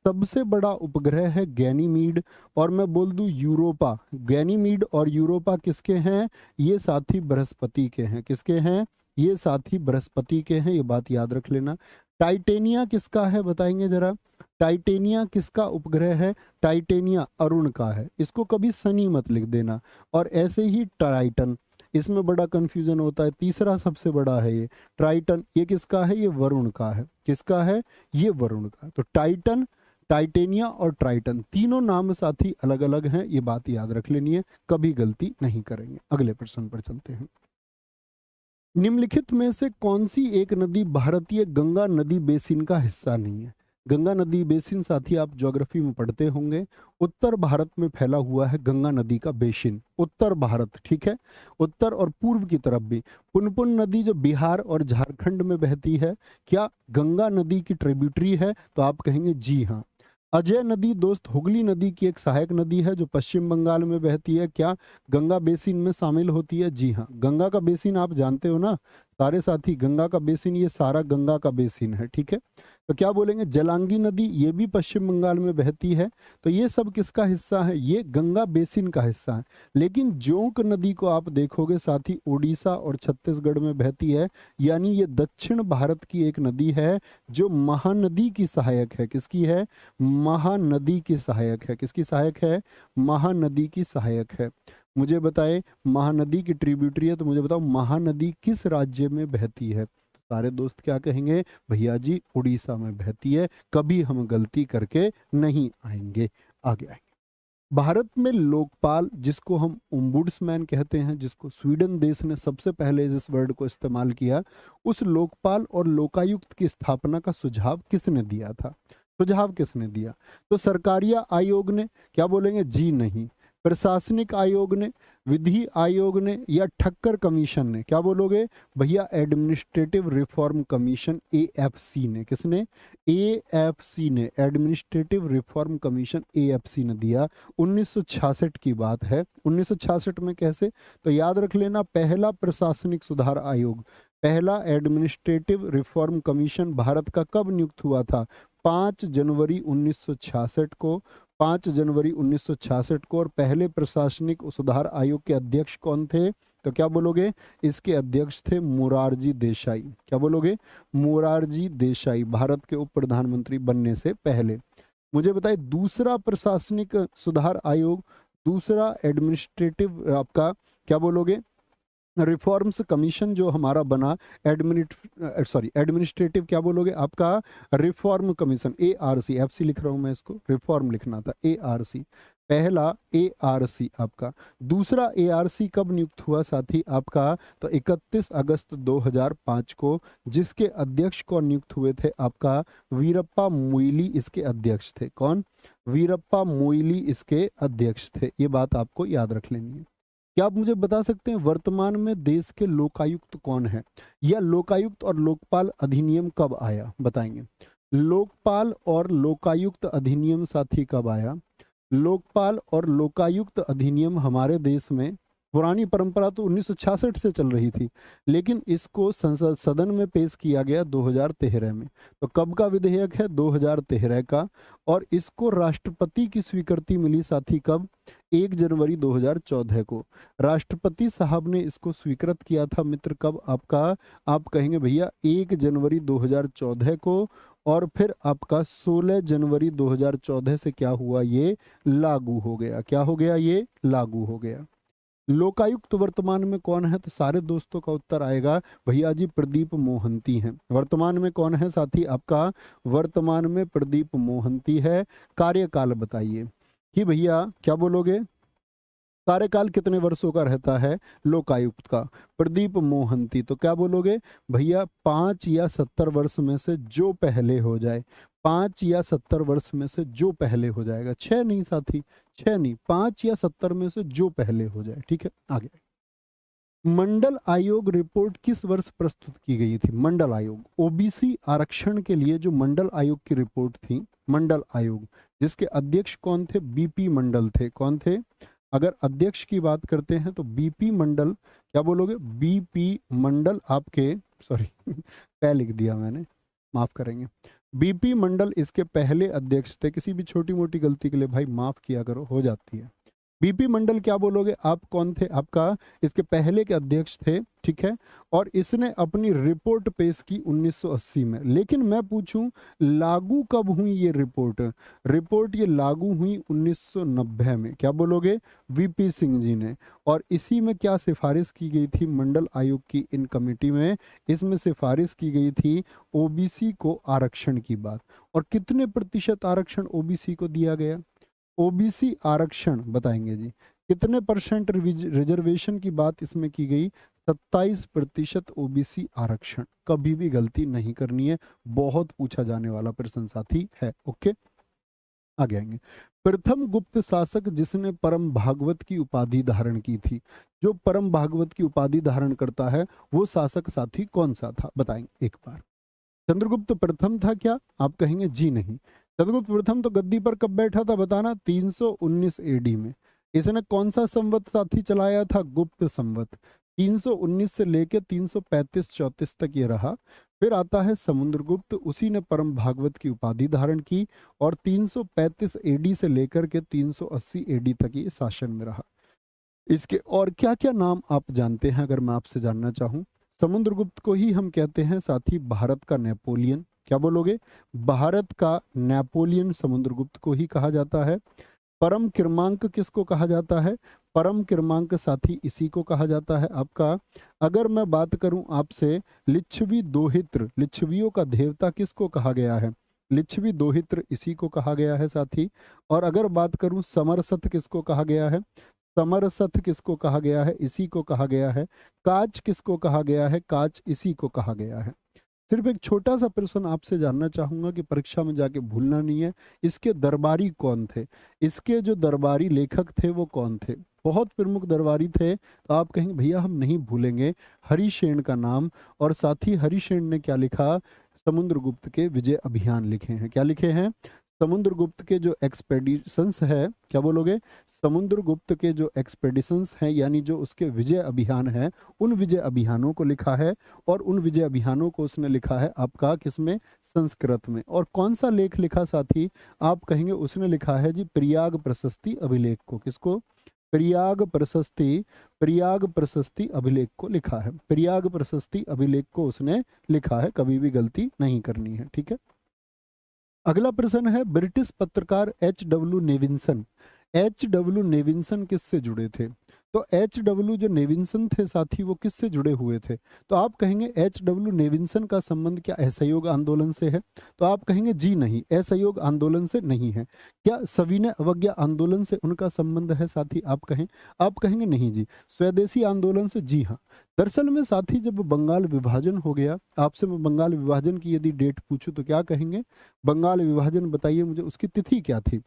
सबसे बड़ा उपग्रह है गैनीमीड। और मैं बोल दूं यूरोपा, गैनीमीड और यूरोपा किसके हैं? ये साथी बृहस्पति के हैं। किसके हैं? ये साथी बृहस्पति के हैं, ये बात याद रख लेना। टाइटेनिया किसका है? बताएंगे जरा। टाइटेनिया किसका उपग्रह है? टाइटेनिया अरुण का है, इसको कभी शनि मत लिख देना। और ऐसे ही टाइटन, इसमें बड़ा कंफ्यूजन होता है, तीसरा सबसे बड़ा है ये ट्राइटन, ये किसका है? ये वरुण का है। किसका है? ये वरुण का। तो टाइटन, टाइटेनिया और ट्राइटन, तीनों नाम साथी अलग अलग हैं, ये बात याद रख लेनी है, कभी गलती नहीं करेंगे। अगले प्रश्न पर चलते हैं। निम्नलिखित में से कौन सी एक नदी भारतीय गंगा नदी बेसिन का हिस्सा नहीं है? गंगा नदी बेसिन साथी आप ज्योग्राफी में पढ़ते होंगे, उत्तर भारत में फैला हुआ है गंगा नदी का बेसिन, उत्तर भारत, ठीक है, उत्तर और पूर्व की तरफ भी। पुनपुन नदी जो बिहार और झारखंड में बहती है, क्या गंगा नदी की ट्रिब्यूटरी है? तो आप कहेंगे जी हाँ। अजय नदी दोस्त हुगली नदी की एक सहायक नदी है जो पश्चिम बंगाल में बहती है, क्या गंगा बेसिन में शामिल होती है? जी हाँ। गंगा का बेसिन आप जानते हो ना सारे साथी, गंगा का बेसिन ये सारा गंगा का बेसिन है, ठीक है। तो क्या बोलेंगे? जलांगी नदी, ये भी पश्चिम बंगाल में बहती है। तो ये सब किसका हिस्सा है? ये गंगा बेसिन का हिस्सा है। लेकिन जोंक नदी को आप देखोगे साथी, उड़ीसा और छत्तीसगढ़ में बहती है, यानी ये दक्षिण भारत की एक नदी है जो महानदी की सहायक है। किसकी है? महानदी की सहायक है। किसकी सहायक है? महानदी की सहायक है। मुझे बताएं, महानदी की ट्रिब्यूटरी है, तो मुझे बताओ महानदी किस राज्य में बहती है? सारे दोस्त क्या कहेंगे? भैया जी उड़ीसा में बहती है। कभी हम गलती करके नहीं आएंगे, आगे आएंगे। भारत में लोकपाल, जिसको हम ओम्बुड्समैन कहते हैं, जिसको स्वीडन देश ने सबसे पहले इस वर्ड को इस्तेमाल किया, उस लोकपाल और लोकायुक्त की स्थापना का सुझाव किसने दिया था? सुझाव किसने दिया? तो सरकारिया आयोग ने, क्या बोलेंगे? जी नहीं। प्रशासनिक आयोग ने, विधि आयोग ने, या ठक्कर कमीशन ने? क्या बोलोगे भैया? एडमिनिस्ट्रेटिव रिफॉर्म कमीशन, एएफसी ने। किसने? एएफसी ने, एडमिनिस्ट्रेटिव रिफॉर्म कमीशन, एएफसी ने दिया। 1966 की बात है। 1966 में कैसे? तो याद रख लेना, पहला प्रशासनिक सुधार आयोग, पहला एडमिनिस्ट्रेटिव रिफॉर्म कमीशन भारत का कब नियुक्त हुआ था? 5 जनवरी 1966 को, 5 जनवरी 1966 को। और पहले प्रशासनिक सुधार आयोग के अध्यक्ष कौन थे? तो क्या बोलोगे? इसके अध्यक्ष थे मोरारजी देसाई। क्या बोलोगे? मोरारजी देसाई, भारत के उप प्रधानमंत्री बनने से पहले। मुझे बताइए दूसरा प्रशासनिक सुधार आयोग, दूसरा एडमिनिस्ट्रेटिव आपका, क्या बोलोगे? रिफॉर्म्स कमीशन जो हमारा बना, एडमिनिस्ट्रेटिव, क्या बोलोगे आपका? रिफॉर्म कमीशन, एआरसी, एफसी लिख रहा हूं मैं, इसको रिफॉर्म लिखना था, एआरसी। पहला एआरसी आपका। दूसरा एआरसी कब नियुक्त हुआ साथी आपका? तो 31 अगस्त 2005 को, जिसके अध्यक्ष कौन नियुक्त हुए थे आपका? वीरप्पा मोइली इसके अध्यक्ष थे। कौन? वीरप्पा मोइली इसके अध्यक्ष थे। ये बात आपको याद रख लेनी है। क्या आप मुझे बता सकते हैं वर्तमान में देश के लोकायुक्त कौन है, या लोकायुक्त और लोकपाल अधिनियम कब आया? बताएंगे। लोकपाल और लोकायुक्त अधिनियम साथी कब आया? लोकपाल और लोकायुक्त अधिनियम हमारे देश में, पुरानी परंपरा तो 1966 से चल रही थी, लेकिन इसको संसद सदन में पेश किया गया 2013 में। तो कब का विधेयक है? 2013 का। और इसको राष्ट्रपति की स्वीकृति मिली साथी कब? 1 जनवरी 2014 को राष्ट्रपति साहब ने इसको स्वीकृत किया था मित्र। कब आपका? आप कहेंगे भैया 1 जनवरी 2014 को। और फिर आपका 16 जनवरी 2014 से क्या हुआ? ये लागू हो गया। क्या हो गया? ये लागू हो गया। लोकायुक्त वर्तमान में कौन है? तो सारे दोस्तों का उत्तर आएगा भैया जी प्रदीप मोहंती हैं। वर्तमान में कौन है साथी? आपका वर्तमान में प्रदीप मोहंती है। कार्यकाल बताइए कि भैया क्या बोलोगे? कार्यकाल कितने वर्षों का रहता है लोकायुक्त का? प्रदीप मोहंती। तो क्या बोलोगे भैया? 5 या 70 वर्ष में से जो पहले हो जाए। 5 या 70 वर्ष में से जो पहले हो जाएगा। 6 नहीं साथी, 6 नहीं, 5 या 70 में से जो पहले हो जाए। ठीक है, आगे। मंडल आयोग रिपोर्ट किस वर्ष प्रस्तुत की गई थी? मंडल आयोग, ओबीसी आरक्षण के लिए जो मंडल आयोग की रिपोर्ट थी, मंडल आयोग, जिसके अध्यक्ष कौन थे? बीपी मंडल थे। कौन थे? अगर अध्यक्ष की बात करते हैं तो बीपी मंडल। क्या बोलोगे? बीपी मंडल आपके, सॉरी पह लिख दिया मैंने, माफ करेंगे। बीपी मंडल इसके पहले अध्यक्ष थे। किसी भी छोटी मोटी गलती के लिए भाई माफ किया करो, हो जाती है। बीपी मंडल क्या बोलोगे आप? कौन थे? आपका इसके पहले के अध्यक्ष थे। ठीक है, और इसने अपनी रिपोर्ट पेश की 1980 में। लेकिन मैं पूछूं लागू कब हुई ये रिपोर्ट? रिपोर्ट ये लागू हुई 1990 में। क्या बोलोगे? वीपी सिंह जी ने। और इसी में क्या सिफारिश की गई थी मंडल आयोग की इन कमेटी में? इसमें सिफारिश की गई थी ओबीसी को आरक्षण की बात। और कितने प्रतिशत आरक्षण ओबीसी को दिया गया? ओबीसी आरक्षण बताएंगे जी, कितने परसेंट रिजर्वेशन की बात इसमें की गई? 27% ओबीसी आरक्षण। कभी भी गलती नहीं करनी है, बहुत पूछा जाने वाला प्रश्न साथी है। ओके, आगे आएंगे। प्रथम गुप्त शासक जिसने परम भागवत की उपाधि धारण की थी। जो परम भागवत की उपाधि धारण करता है वो शासक साथी कौन सा था? बताएंगे एक बार। चंद्रगुप्त प्रथम था क्या? आप कहेंगे जी नहीं। चंद्रगुप्त प्रथम तो गद्दी पर कब बैठा था बताना? 319 एडी में। इसने कौन सा संवत साथी चलाया था? गुप्त संवत। 319 से लेकर 335-34 तक ये रहा। फिर आता है समुद्रगुप्त, उसी ने परम भागवत की उपाधि धारण की और 335 एडी से लेकर के 380 एडी तक ये शासन में रहा। इसके और क्या क्या नाम आप जानते हैं अगर मैं आपसे जानना चाहूं? समुद्रगुप्त को ही हम कहते हैं साथी भारत का नेपोलियन। क्या बोलोगे? भारत का नेपोलियन समुद्रगुप्त को ही कहा जाता है। परम क्रमांक किसको कहा जाता है? परम क्रमांक साथी इसी को कहा जाता है आपका। अगर मैं बात करूं आपसे लिच्छवी दोहित्र, लिच्छवियों का देवता किसको कहा गया है? लिच्छवी दोहित्र इसी को कहा गया है साथी। और अगर बात करूं समरसत किसको कहा गया है? समरसत किसको कहा गया है? इसी को कहा गया है। काच किसको कहा गया है? काच इसी को कहा गया है। सिर्फ एक छोटा सा प्रश्न आपसे जानना चाहूंगा कि परीक्षा में जाके भूलना नहीं है, इसके दरबारी कौन थे? इसके जो दरबारी लेखक थे वो कौन थे? बहुत प्रमुख दरबारी थे। तो आप कहेंगे भैया हम नहीं भूलेंगे हरिशेन का नाम। और साथ ही हरिशेन ने क्या लिखा? समुद्रगुप्त के विजय अभियान लिखे हैं। क्या लिखे हैं? समुद्रगुप्त के जो एक्सपेडिशंस है, क्या बोलोगे? समुद्रगुप्त के जो एक्सपेडिशंस हैं यानी जो उसके विजय अभियान हैं, उन विजय अभियानों को लिखा है। और उन विजय अभियानों को उसने लिखा है आपका किसमें? संस्कृत में। और कौन सा लेख लिखा साथी? आप कहेंगे उसने लिखा है जी प्रयाग प्रशस्ति अभिलेख को। किसको? प्रयाग प्रशस्ति, प्रयाग प्रशस्ति अभिलेख को लिखा है। प्रयाग प्रशस्ति अभिलेख को उसने लिखा है, कभी भी गलती नहीं करनी है। ठीक है, अगला प्रश्न है ब्रिटिश पत्रकार H.W. नेविंसन। H.W. नेविंसन किससे जुड़े थे? तो H.W. जो नेविंसन थे साथी वो किससे जुड़े हुए थे? तो आप कहेंगे H.W. नेविंसन का संबंध क्या असहयोग आंदोलन से है? तो आप कहेंगे जी नहीं, असहयोग आंदोलन से नहीं है। क्या सविनय अवज्ञा आंदोलन से उनका संबंध है साथी? आप कहेंगे नहीं जी। स्वदेशी आंदोलन से? जी हाँ। दरअसल में साथी जब बंगाल विभाजन हो गया, आपसे मैं बंगाल विभाजन की यदि डेट पूछूं तो क्या कहेंगे? बंगाल विभाजन बताइए मुझे, उसकी तिथि क्या थी?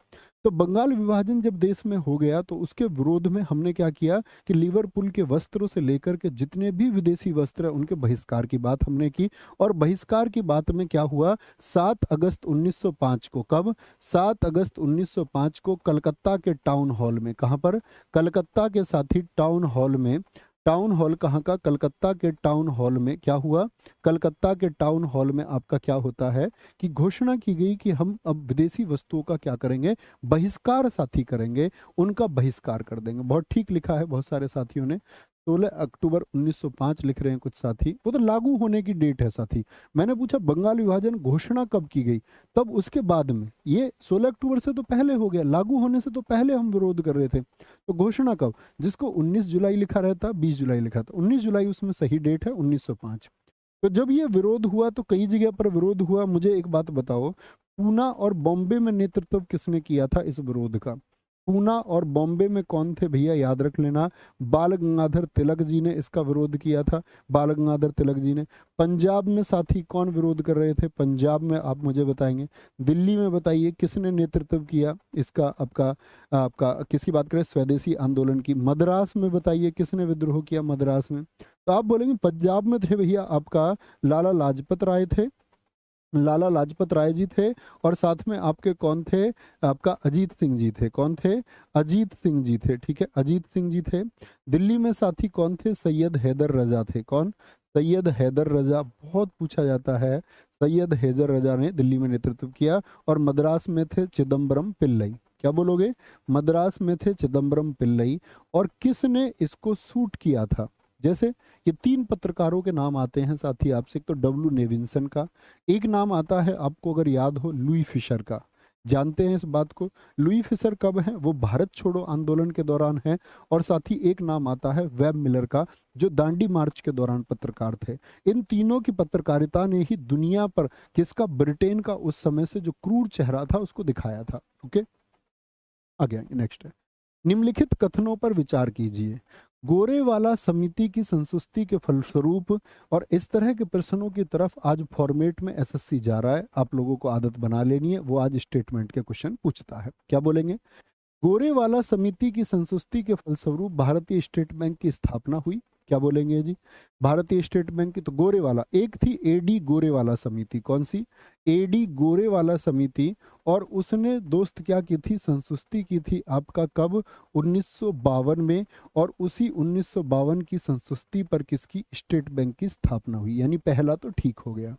तो बंगाल विभाजन जब देश में हो गया तो उसके विरोध में हमने क्या किया कि लिवरपूल के वस्त्रों से लेकर के जितने भी विदेशी वस्त्र हैं उनके बहिष्कार की बात हमने की। और बहिष्कार की बात में क्या हुआ, 7 अगस्त 1905 को, कब, 7 अगस्त 1905 को कलकत्ता के टाउन हॉल में, कहाँ पर, कलकत्ता के साथी टाउन हॉल में, टाउन हॉल कहाँ का, कलकत्ता के टाउन हॉल में क्या हुआ, कलकत्ता के टाउन हॉल में आपका क्या होता है कि घोषणा की गई कि हम अब विदेशी वस्तुओं का क्या करेंगे, बहिष्कार साथी करेंगे, उनका बहिष्कार कर देंगे। बहुत ठीक लिखा है बहुत सारे साथियों ने, 16 अक्टूबर 1905 लिख रहे हैं कुछ साथी, वो तो लागू होने की डेट है साथी। मैंने पूछा बंगाल विभाजन घोषणा कब की गई, तब उसके बाद में, ये 16 अक्टूबर से तो पहले हो गया, लागू होने से तो पहले हम विरोध कर रहे थे, तो घोषणा कब, जिसको 19 जुलाई लिखा रहता, 20 जुलाई लिखा था, 19 जुलाई उसमें सही डेट है, 1905। तो जब ये विरोध हुआ तो कई जगह पर विरोध हुआ। मुझे एक बात बताओ, पूना और बॉम्बे में नेतृत्व किसने किया था इस विरोध का, पूना और बॉम्बे में कौन थे भैया, याद रख लेना, बाल गंगाधर तिलक जी ने इसका विरोध किया था, बाल गंगाधर तिलक जी ने। पंजाब में साथी कौन विरोध कर रहे थे, पंजाब में आप मुझे बताएंगे। दिल्ली में बताइए किसने नेतृत्व किया इसका, आपका आपका किसकी बात करें, स्वदेशी आंदोलन की। मद्रास में बताइए किसने विद्रोह किया मद्रास में, तो आप बोलेंगे पंजाब में थे भैया आपका लाला लाजपत राय थे, लाला लाजपत राय जी थे, और साथ में आपके कौन थे, आपका अजीत सिंह जी थे, कौन थे, अजीत सिंह जी थे, ठीक है, अजीत सिंह जी थे। दिल्ली में साथी कौन थे, सैयद हैदर रजा थे, कौन, सैयद हैदर रजा, बहुत पूछा जाता है, सैयद हैदर रजा ने दिल्ली में नेतृत्व किया। और मद्रास में थे चिदम्बरम पिल्लई, क्या बोलोगे, मद्रास में थे चिदम्बरम पिल्लई। और किसने इसको शूट किया था, जैसे ये 3 पत्रकारों के नाम आते हैं साथी आपसे, एक तो डब्ल्यू नेविंसन का, एक नाम आता है आपको अगर याद हो लुई फिशर का, जानते हैं इस बात को, लुई फिशर कब है, वो भारत छोड़ो आंदोलन के दौरान है। और साथ ही एक नाम आता है वेब मिलर का, जो दांडी मार्च के दौरान पत्रकार थे। इन तीनों की पत्रकारिता ने ही दुनिया पर किसका, ब्रिटेन का उस समय से जो क्रूर चेहरा था उसको दिखाया था। ओके, आगे नेक्स्ट है, निम्नलिखित कथनों पर विचार कीजिए। गोरेवाला समिति की संस्तुति के फलस्वरूप, और इस तरह के प्रश्नों की तरफ आज फॉर्मेट में एसएससी जा रहा है, आप लोगों को आदत बना लेनी है, वो आज स्टेटमेंट के क्वेश्चन पूछता है। क्या बोलेंगे, गोरेवाला समिति की संस्तुति के फलस्वरूप भारतीय स्टेट बैंक की स्थापना हुई, क्या बोलेंगे जी, भारतीय स्टेट बैंक की, तो गोरेवाला, एक थी एडी गोरेवाला समिति, कौन सी, एडी गोरेवाला समिति, और उसने दोस्त क्या की थी, संस्तुति की थी आपका कब, 1952 में। और उसी 1952 की संस्तुति पर किसकी, स्टेट बैंक की स्थापना हुई, यानी पहला तो ठीक हो गया।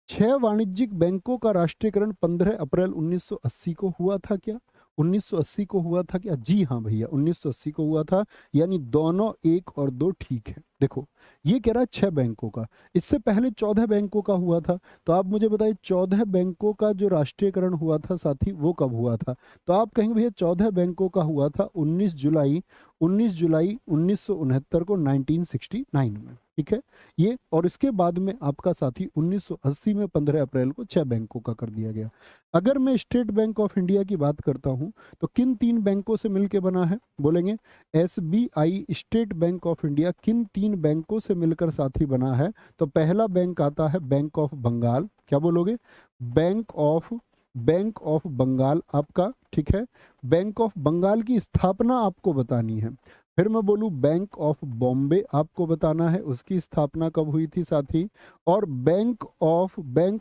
6 वाणिज्यिक बैंकों का राष्ट्रीयकरण 15 अप्रैल 1980 को हुआ था क्या, 1980 को हुआ था क्या, जी हाँ भैया 1980 को हुआ था, यानी दोनों 1 और 2 ठीक है। देखो ये कह रहा है 6 बैंकों का, इससे पहले 14 बैंकों का हुआ था, तो आप मुझे बताइए 14 बैंकों का जो राष्ट्रीयकरण हुआ था साथी वो कब हुआ था, तो आप कहेंगे भैया 14 बैंकों का हुआ था 19 जुलाई 1969 को, 1969 में, ठीक है ये। और इसके बाद में आपका साथी 1980 में 15 अप्रैल को 6 बैंकों का कर दिया गया। अगर मैं स्टेट बैंक ऑफ इंडिया की बात करता हूं तो किन 3 बैंकों से मिलकर बना है, बोलेंगे SBI state bank of India किन 3 बैंकों से मिलकर साथी बना है, तो पहला बैंक आता है बैंक ऑफ बंगाल, क्या बोलोगे, बैंक ऑफ बंगाल आपका, ठीक है। बैंक ऑफ बंगाल की स्थापना आपको बतानी है। फिर मैं बोलूं बैंक ऑफ बॉम्बे आपको बताना है उसकी स्थापना कब हुई थी साथी, और बैंक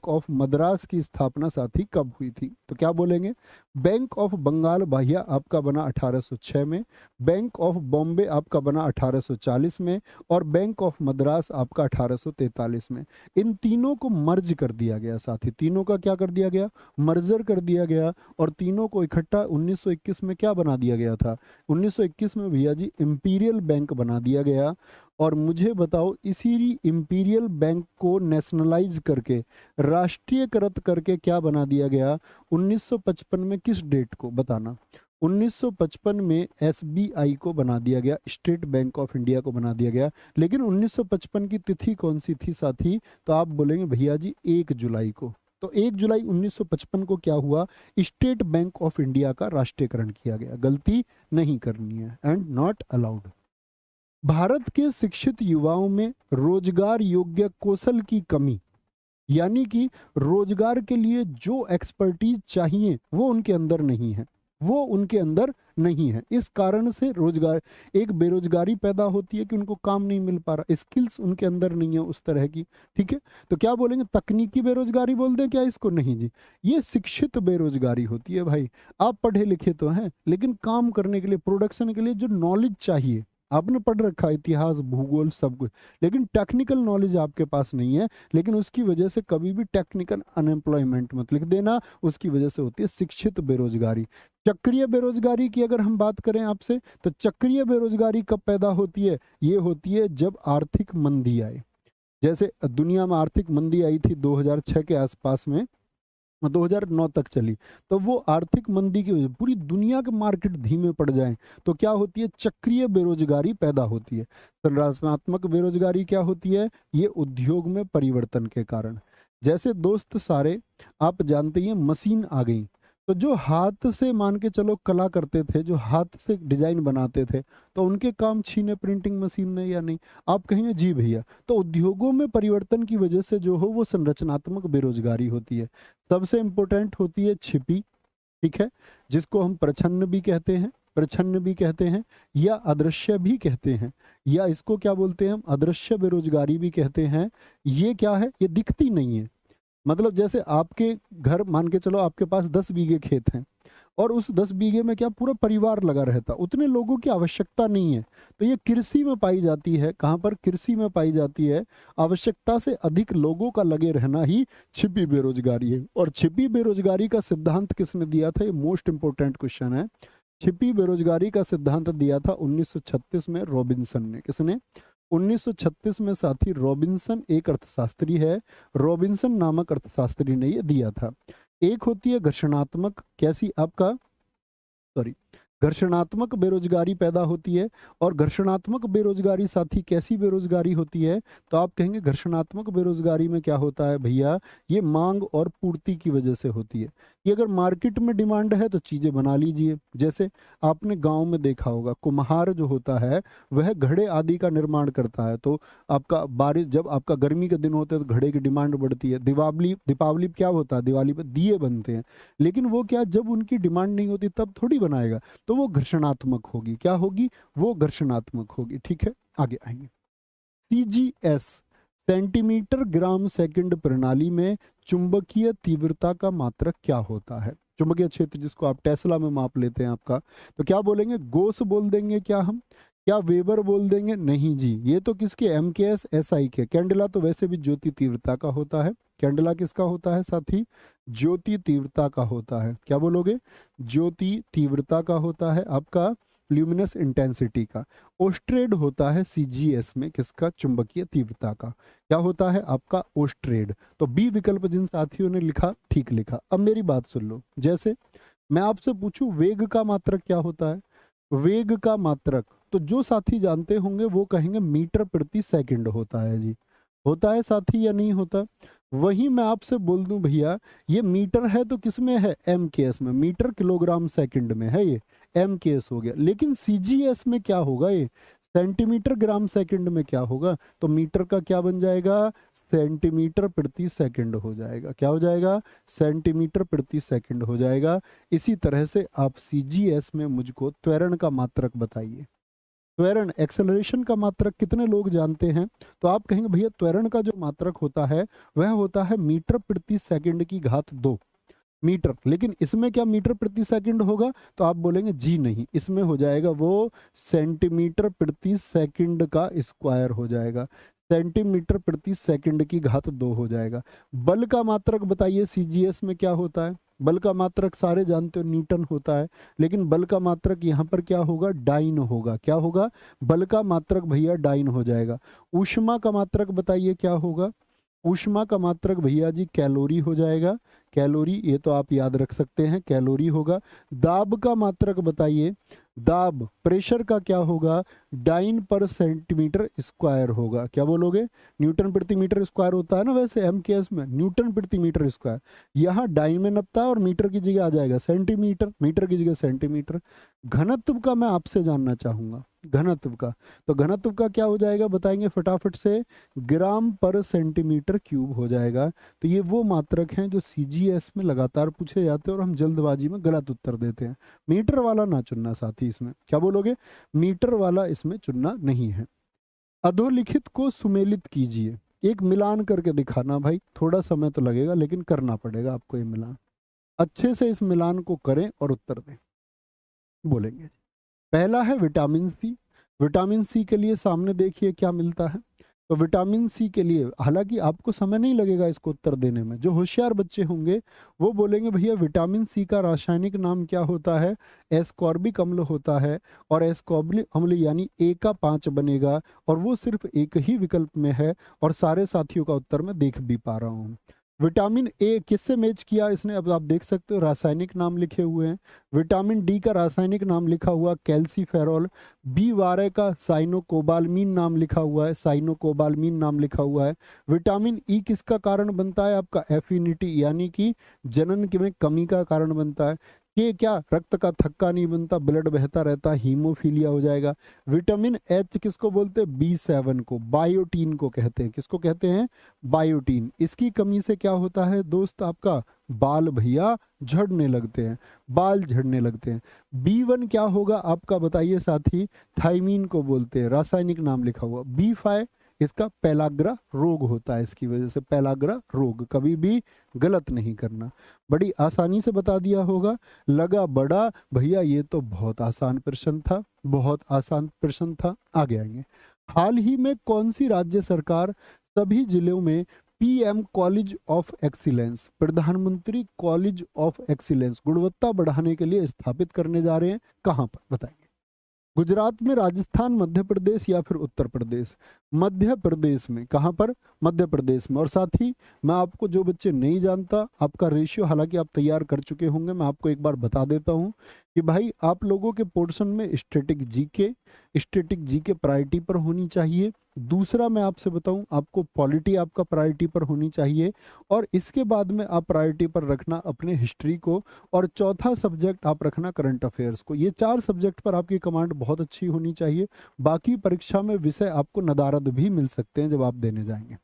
ऑफ मद्रास की स्थापना साथी कब हुई थी, तो क्या बोलेंगे, बैंक ऑफ बंगाल भैया आपका बना 1806 में, बैंक ऑफ बॉम्बे आपका बना 1840 में, और बैंक ऑफ मद्रास आपका 1843 में। इन तीनों को मर्ज कर दिया गया साथी, तीनों का क्या कर दिया गया, मर्जर कर दिया गया, और तीनों को इकट्ठा 1921 में क्या बना दिया गया था, 1921 में भैया जी इंपीरियल बैंक बना दिया गया। और मुझे बताओ इसी इंपीरियल बैंक को नेशनलाइज करके, राष्ट्रीयकृत करके क्या बना दिया गया 1955 में, किस डेट को बताना, 1955 में एसबीआई को बना दिया गया, स्टेट बैंक ऑफ इंडिया को बना दिया गया। लेकिन 1955 की तिथि कौन सी थी साथी, तो आप बोलेंगे भैया जी 1 जुलाई को। तो 1 जुलाई 1955 को क्या हुआ, स्टेट बैंक ऑफ इंडिया का राष्ट्रीयकरण किया गया। गलती नहीं करनी है, एंड नॉट अलाउड। भारत के शिक्षित युवाओं में रोजगार योग्य कौशल की कमी, यानी कि रोजगार के लिए जो एक्सपर्टीज चाहिए वो उनके अंदर नहीं है, वो उनके अंदर नहीं है। इस कारण से रोजगार, एक बेरोजगारी पैदा होती है कि उनको काम नहीं मिल पा रहा, स्किल्स उनके अंदर नहीं है उस तरह की। ठीक है, तो क्या बोलेंगे, तकनीकी बेरोजगारी बोल दें क्या इसको? नहीं जी, ये शिक्षित बेरोजगारी होती है भाई। आप पढ़े लिखे तो हैं, लेकिन काम करने के लिए, प्रोडक्शन के लिए जो नॉलेज चाहिए, आपने पढ़ रखा है इतिहास भूगोल सब कुछ, लेकिन टेक्निकल नॉलेज आपके पास नहीं है, लेकिन उसकी वजह से कभी भी टेक्निकल अनएम्प्लॉयमेंट मत लिख देना, उसकी वजह से होती है शिक्षित बेरोजगारी। चक्रीय बेरोजगारी की अगर हम बात करें आपसे, तो चक्रीय बेरोजगारी कब पैदा होती है? ये होती है जब आर्थिक मंदी आए। जैसे दुनिया में आर्थिक मंदी आई थी 2006 के आसपास में, 2009 तक चली, तो वो आर्थिक मंदी की वजह से पूरी दुनिया के मार्केट धीमे पड़ जाएं, तो क्या होती है, चक्रीय बेरोजगारी पैदा होती है। संरचनात्मक बेरोजगारी क्या होती है? ये उद्योग में परिवर्तन के कारण। जैसे दोस्त सारे, आप जानते हैं मशीन आ गई, तो जो हाथ से मान के चलो कला करते थे, जो हाथ से डिजाइन बनाते थे, तो उनके काम छीने प्रिंटिंग मशीन ने या नहीं? आप कहेंगे जी भैया। तो उद्योगों में परिवर्तन की वजह से जो हो वो संरचनात्मक बेरोजगारी होती है। सबसे इंपॉर्टेंट होती है छिपी, ठीक है, जिसको हम प्रछन्न भी कहते हैं, प्रछन्न भी कहते हैं, या अदृश्य भी कहते हैं, या इसको क्या बोलते हैं हम, अदृश्य बेरोजगारी भी कहते हैं। ये क्या है? ये दिखती नहीं है। मतलब जैसे आपके घर, मान के चलो आपके पास 10 बीघे खेत हैं, और उस 10 बीघे में क्या पूरा परिवार लगा रहता, उतने लोगों की आवश्यकता नहीं है। तो ये कृषि में पाई जाती है। कहाँ पर? कृषि में पाई जाती है। आवश्यकता से अधिक लोगों का लगे रहना ही छिपी बेरोजगारी है। और छिपी बेरोजगारी का सिद्धांत किसने दिया था? ये मोस्ट इंपोर्टेंट क्वेश्चन है। छिपी बेरोजगारी का सिद्धांत दिया था 1936 में रॉबिन्सन ने। किसने? 1936 में साथी रॉबिन्सन, एक अर्थशास्त्री है, रॉबिन्सन नामक अर्थशास्त्री ने ये दिया था। एक होती है घर्षणात्मक, कैसी आपका, सॉरी, घर्षणात्मक बेरोजगारी पैदा होती है। और घर्षणात्मक बेरोजगारी साथी कैसी बेरोजगारी होती है? तो आप कहेंगे घर्षणात्मक बेरोजगारी में क्या होता है भैया, ये मांग और पूर्ति की वजह से होती है। कि अगर मार्केट में डिमांड है तो चीजें बना लीजिए। जैसे आपने गांव में देखा होगा, कुम्हार जो होता है वह घड़े आदि का निर्माण करता है, तो आपका बारिश, जब आपका गर्मी के दिन होते हैं तो घड़े की डिमांड बढ़ती है। दीपावली, दीपावली क्या होता है, दिवाली पर दिए बनते हैं, लेकिन वो क्या, जब उनकी डिमांड नहीं होती तब थोड़ी बनाएगा, तो वो घर्षणात्मक होगी। क्या होगी? वो घर्षणात्मक होगी। ठीक है, आगे आएंगे। सीजीएस, सेंटीमीटर ग्राम सेकंड प्रणाली में चुंबकीय तीव्रता का मात्रक क्या होता है? चुंबकीय क्षेत्र जिसको आप टेस्ला में माप लेते हैं आपका, तो क्या बोलेंगे? गोस बोल देंगे क्या हम? क्या वेबर बोल देंगे? नहीं जी, ये तो किसके, एमकेएस एसआई के। कैंडेला तो वैसे भी ज्योति तीव्रता का होता है। कैंडेला किसका होता है साथी? ज्योति तीव्रता का होता है। क्या बोलोगे? ज्योति तीव्रता का होता है आपका, ल्यूमिनस इंटेंसिटी का। ओस्ट्रेड होता है सीजीएस में किसका? चुंबकीय तीव्रता का। क्या होता है आपका? ओस्ट्रेड। तो बी विकल्प जिन साथियों ने लिखा, ठीक लिखा। अब मेरी बात सुन लो, जैसे मैं आपसे पूछूं वेग का मात्रक क्या होता है? वेग का मात्रक तो जो साथी जानते होंगे वो कहेंगे मीटर प्रति सेकंड होता है जी। होता है साथी या नहीं होता? वही मैं आपसे बोल दूं भैया, ये मीटर है तो किसमें है? एमकेएस में। मीटर किलोग्राम सेकंड में है, ये एमकेएस हो गया। लेकिन सीजीएस में क्या होगा? ये सेंटीमीटर ग्राम सेकंड में क्या होगा? तो मीटर का क्या बन जाएगा? सेंटीमीटर प्रति सेकंड हो जाएगा। क्या हो जाएगा? सेंटीमीटर प्रति सेकंड हो जाएगा। इसी तरह से आप सीजीएस में मुझको त्वरण का मात्रक बताइए। त्वरण, एक्सेलरेशन का मात्रक कितने लोग जानते हैं? तो आप कहेंगे भैया त्वरण का जो मात्रक होता है वह होता है मीटर प्रति सेकंड की घात 2 मीटर। लेकिन इसमें क्या मीटर प्रति सेकंड होगा? तो आप बोलेंगे जी नहीं, इसमें हो जाएगा वो सेंटीमीटर प्रति सेकंड का स्क्वायर हो जाएगा। सेंटीमीटर प्रति सेकंड की घात 2 हो जाएगा। बल का मात्रक बताइए सीजीएस में क्या होता है? बल का मात्रक सारे जानते हो न्यूटन होता है, लेकिन बल का मात्रक यहाँ पर क्या होगा? डाइन होगा। क्या होगा? बल का मात्रक भैया डाइन हो जाएगा। ऊष्मा का मात्रक बताइए क्या होगा? ऊष्मा का मात्रक भैया जी कैलोरी हो जाएगा। कैलोरी, ये तो आप याद रख सकते हैं, कैलोरी होगा। दाब का मात्रक बताइए। दाब, प्रेशर का क्या होगा? डाइन पर सेंटीमीटर स्क्वायर होगा। क्या बोलोगे? न्यूटन प्रति मीटर स्क्वायर होता है ना वैसे एमकेएस में, न्यूटन प्रति मीटर स्क्वायर। यहाँ डाइन में नपता है और मीटर की जगह आ जाएगा सेंटीमीटर, मीटर की जगह सेंटीमीटर। घनत्व का मैं आपसे जानना चाहूंगा, घनत्व का। तो घनत्व का क्या हो जाएगा बताएंगे फटाफट से, ग्राम पर सेंटीमीटर क्यूब हो जाएगा। तो ये वो मात्रक हैं जो सीजीएस में लगातार पूछे जाते हैं और हम जल्दबाजी में गलत उत्तर देते हैं। मीटर वाला ना चुनना साथी इसमें, क्या बोलोगे? मीटर वाला इसमें चुनना नहीं है। अधोलिखित को सुमेलित कीजिए, एक मिलान करके दिखाना भाई, थोड़ा समय तो लगेगा लेकिन करना पड़ेगा आपको ये मिलान। अच्छे से इस मिलान को करें और उत्तर दें। बोलेंगे पहला है विटामिन सी। विटामिन सी के लिए सामने देखिए क्या मिलता है। तो विटामिन सी के लिए हालांकि आपको समय नहीं लगेगा इसको उत्तर देने में, जो होशियार बच्चे होंगे वो बोलेंगे भैया विटामिन सी का रासायनिक नाम क्या होता है? एस्कॉर्बिक अम्ल होता है, और एस्कॉर्बिक अम्ल यानी ए का 5 बनेगा, और वो सिर्फ एक ही विकल्प में है, और सारे साथियों का उत्तर मैं देख भी पा रहा हूँ। विटामिन ए किससे मैच किया इसने, अब आप देख सकते हो रासायनिक नाम लिखे हुए हैं। विटामिन डी का रासायनिक नाम लिखा हुआ कैल्सीफेरॉल। बी12 का साइनोकोबालमीन नाम लिखा हुआ है, साइनोकोबालमीन नाम लिखा हुआ है। विटामिन ई किसका कारण बनता है? आपका एफिनिटी यानी कि जनन में कमी का कारण बनता है। ये क्या? रक्त का थक्का नहीं बनता, ब्लड बहता रहता, हीमोफीलिया हो जाएगा। विटामिन एच किसको बोलते हैं? बी7 को, बायोटीन को कहते हैं। किसको कहते हैं? बायोटीन। इसकी कमी से क्या होता है दोस्त? आपका बाल भैया झड़ने लगते हैं, बाल झड़ने लगते हैं। बी1 क्या होगा आपका बताइए साथी? थाइमीन को बोलते हैं, रासायनिक नाम लिखा हुआ। बी5 इसका पेलाग्रा रोग होता है, इसकी वजह से पेलाग्रा रोग, कभी भी गलत नहीं करना। बड़ी आसानी से बता दिया होगा, लगा बड़ा भैया ये तो बहुत आसान प्रश्न था, बहुत आसान प्रश्न था। आगे आएंगे। हाल ही में कौन सी राज्य सरकार सभी जिलों में पीएम कॉलेज ऑफ एक्सीलेंस, प्रधानमंत्री कॉलेज ऑफ एक्सीलेंस गुणवत्ता बढ़ाने के लिए स्थापित करने जा रहे हैं? कहां पर बताएंगे? गुजरात में, राजस्थान, मध्य प्रदेश या फिर उत्तर प्रदेश? मध्य प्रदेश में। कहां पर? मध्य प्रदेश में। और साथ ही मैं आपको, जो बच्चे नहीं जानता, आपका रेशियो हालांकि आप तैयार कर चुके होंगे, मैं आपको एक बार बता देता हूं कि भाई आप लोगों के पोर्शन में स्टैटिक जीके प्रायोरिटी पर होनी चाहिए। दूसरा मैं आपसे बताऊं, आपको पॉलिटी आपका प्रायोरिटी पर होनी चाहिए, और इसके बाद में आप प्रायोरिटी पर रखना अपने हिस्ट्री को, और चौथा सब्जेक्ट आप रखना करंट अफेयर्स को। ये 4 सब्जेक्ट पर आपकी कमांड बहुत अच्छी होनी चाहिए। बाकी परीक्षा में विषय आपको नदारद भी मिल सकते हैं जब आप देने जाएंगे।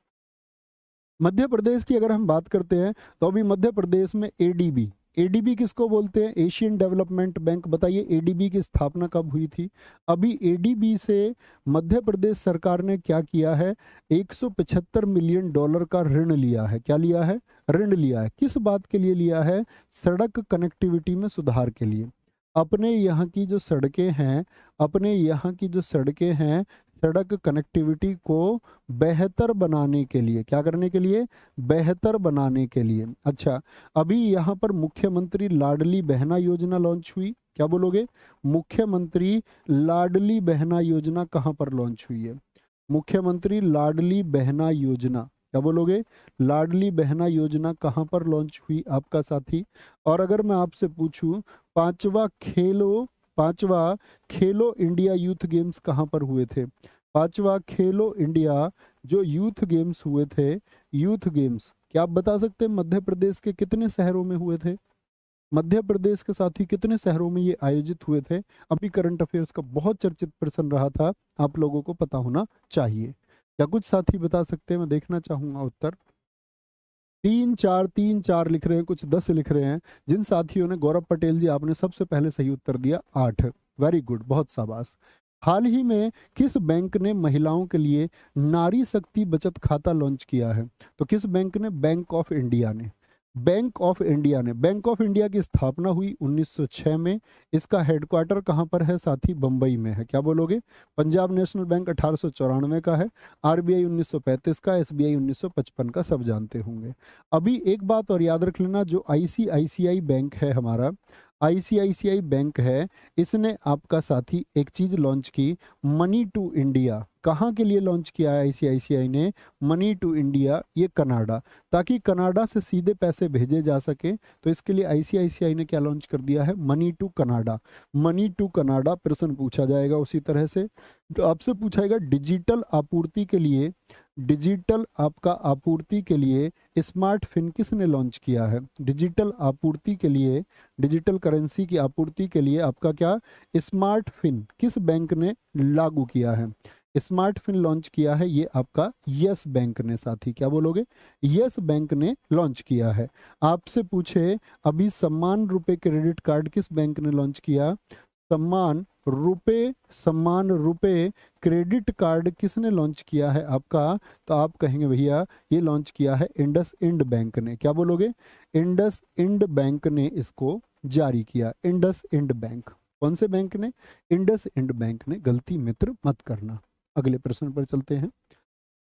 मध्य प्रदेश की अगर हम बात करते हैं तो अभी मध्य प्रदेश में एडीबी, एडीबी किसको बोलते हैं? Asian development bank. बताइए एडीबी की स्थापना कब हुई थी? अभी एडीबी से मध्य प्रदेश सरकार ने क्या किया है? $175 मिलियन का ऋण लिया है। क्या लिया है? ऋण लिया है। किस बात के लिए लिया है? सड़क कनेक्टिविटी में सुधार के लिए। अपने यहाँ की जो सड़कें हैं, अपने यहाँ की जो सड़कें हैं, सड़क कनेक्टिविटी को बेहतर बनाने के लिए। क्या करने के लिए? बेहतर बनाने के लिए। अच्छा, अभी यहाँ पर मुख्यमंत्री लाडली बहना योजना लॉन्च हुई। क्या बोलोगे? मुख्यमंत्री लाडली बहना योजना कहाँ पर लॉन्च हुई है? मुख्यमंत्री लाडली बहना योजना, क्या बोलोगे? लाडली बहना योजना कहाँ पर लॉन्च हुई आपका साथी? और अगर मैं आपसे पूछूं, पांचवा खेलो इंडिया यूथ गेम्स कहाँ पर हुए थे? पांचवा खेलो इंडिया जो यूथ गेम्स हुए थे, यूथ गेम्स, क्या आप बता सकते हैं मध्य प्रदेश के कितने शहरों में हुए थे? मध्य प्रदेश के साथ ही कितने शहरों में ये आयोजित हुए थे? अभी करंट अफेयर्स का बहुत चर्चित प्रश्न रहा था, आप लोगों को पता होना चाहिए। क्या कुछ साथी बता सकते हैं? मैं देखना चाहूंगा उत्तर। 3 4 लिख रहे हैं, कुछ 10 लिख रहे हैं। जिन साथियों ने, गौरव पटेल जी आपने सबसे पहले सही उत्तर दिया 8। वेरी गुड, बहुत शाबाश। हाल ही में किस बैंक ने महिलाओं के लिए नारी शक्ति बचत खाता लॉन्च किया है? तो किस बैंक ने? बैंक ऑफ इंडिया ने। बैंक ऑफ इंडिया ने। बैंक ऑफ इंडिया की स्थापना हुई 1906 में। इसका हेडक्वार्टर कहाँ पर है साथी? बंबई में है। क्या बोलोगे? पंजाब नेशनल बैंक 1894 का है, आरबीआई 1935 का, एसबीआई 1955 का, सब जानते होंगे। अभी एक बात और याद रख लेना, जो आईसीआईसीआई बैंक है हमारा, आईसीआईसीआई बैंक है, इसने आपका साथी एक चीज लॉन्च की, मनी टू इंडिया। कहाँ के लिए लॉन्च किया है आईसीआईसीआई ने? मनी टू इंडिया, ये कनाडा, ताकि कनाडा से सीधे पैसे भेजे जा सके। तो इसके लिए आईसीआईसीआई ने क्या लॉन्च कर दिया है? Money to Canada. Money to Canada प्रश्न पूछा जाएगा उसी तरह से। तो आपसे पूछाएगा डिजिटल आपूर्ति के लिए, डिजिटल आपका आपूर्ति के लिए स्मार्ट फिन किसने लॉन्च किया है? डिजिटल आपूर्ति के लिए, डिजिटल करेंसी की आपूर्ति के लिए आपका क्या स्मार्ट फिन किस बैंक ने लागू किया है? स्मार्ट फिन लॉन्च किया है ये आपका यस बैंक ने। साथी क्या बोलोगे? यस बैंक ने लॉन्च किया है। आपसे पूछे अभी सम्मान रुपए क्रेडिट कार्ड किस बैंक ने लॉन्च किया? सम्मान रुपए क्रेडिट कार्ड किसने लॉन्च किया है आपका? तो आप कहेंगे भैया ये लॉन्च किया है इंडस इंड बैंक ने। क्या बोलोगे? इंडस इंड बैंक ने इसको जारी किया। इंडस इंड बैंक, कौन से बैंक ने? इंडस इंड बैंक ने। गलती मित्र मत करना। अगले प्रश्न पर चलते हैं।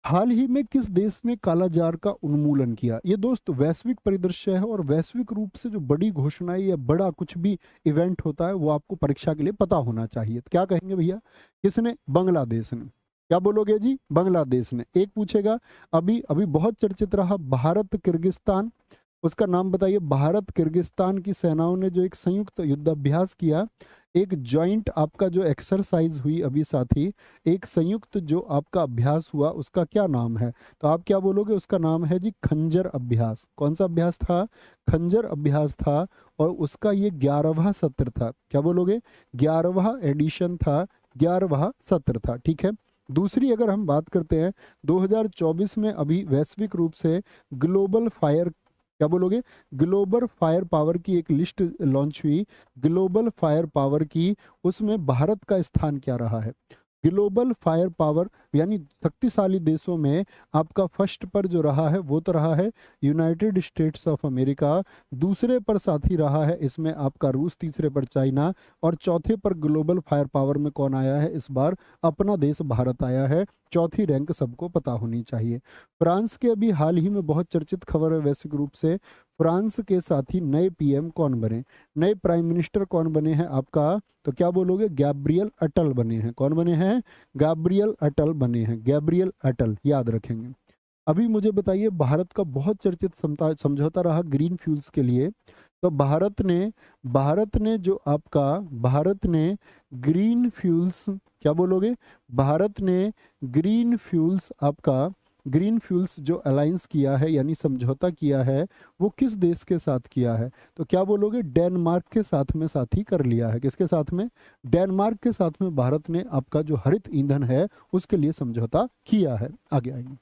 हाल ही में किस देश ने कालाजार का उन्मूलन किया? ये दोस्त वैश्विक परिदृश्य है और वैश्विक रूप से जो बड़ी घोषणाएं या बड़ा कुछ भी इवेंट होता है वो आपको परीक्षा के लिए पता होना चाहिए। तो क्या कहेंगे भैया? किसने? बांग्लादेश ने। क्या बोलोगे जी? बांग्लादेश ने। एक पूछेगा अभी अभी बहुत चर्चित रहा भारत किर्गिस्तान, उसका नाम बताइए। भारत किर्गिस्तान की सेनाओं ने जो एक संयुक्त युद्धाभ्यास किया, एक जॉइंट आपका जो एक्सरसाइज हुई अभी साथी, एक संयुक्त जो आपका अभ्यास हुआ, उसका क्या नाम है? तो आप क्या बोलोगे? उसका नाम है जी खंजर अभ्यास। कौन सा अभ्यास था? खंजर अभ्यास था। और उसका ये 11वां सत्र था। क्या बोलोगे? 11वां एडिशन था, 11वां सत्र था। ठीक है। दूसरी अगर हम बात करते हैं 2024 में अभी वैश्विक रूप से ग्लोबल फायर, क्या बोलोगे? ग्लोबल फायर पावर की एक लिस्ट लॉन्च हुई, ग्लोबल फायर पावर की। उसमें भारत का स्थान क्या रहा है? ग्लोबल फायर पावर यानी शक्तिशाली देशों में आपका फर्स्ट पर जो रहा है वो तो रहा है यूनाइटेड स्टेट्स ऑफ अमेरिका, दूसरे पर साथी रहा है इसमें आपका रूस, तीसरे पर चाइना, और चौथे पर ग्लोबल फायर पावर में कौन आया है इस बार? अपना देश भारत आया है। चौथी रैंक सबको पता होनी चाहिए। फ्रांस के अभी हाल ही में बहुत चर्चित खबर है वैश्विक रूप से, फ्रांस के साथी नए पीएम कौन बने? नए प्राइम मिनिस्टर कौन बने हैं आपका? तो क्या बोलोगे? गैब्रियल अटल बने हैं। कौन बने हैं? गैब्रियल अटल बने हैं। गैब्रियल अटल याद रखेंगे। अभी मुझे बताइए भारत का बहुत चर्चित समझौता रहा ग्रीन फ्यूल्स के लिए। तो भारत ने जो आपका भारत ने ग्रीन फ्यूल्स, क्या बोलोगे? भारत ने ग्रीन फ्यूल्स आपका ग्रीन फ्यूल्स जो अलायंस किया है यानी समझौता किया है वो किस देश के साथ किया है? तो क्या बोलोगे? डेनमार्क के साथ में साथी कर लिया है। किसके साथ में? डेनमार्क के साथ में भारत ने आपका जो हरित ईंधन है उसके लिए समझौता किया है। आगे आएंगे।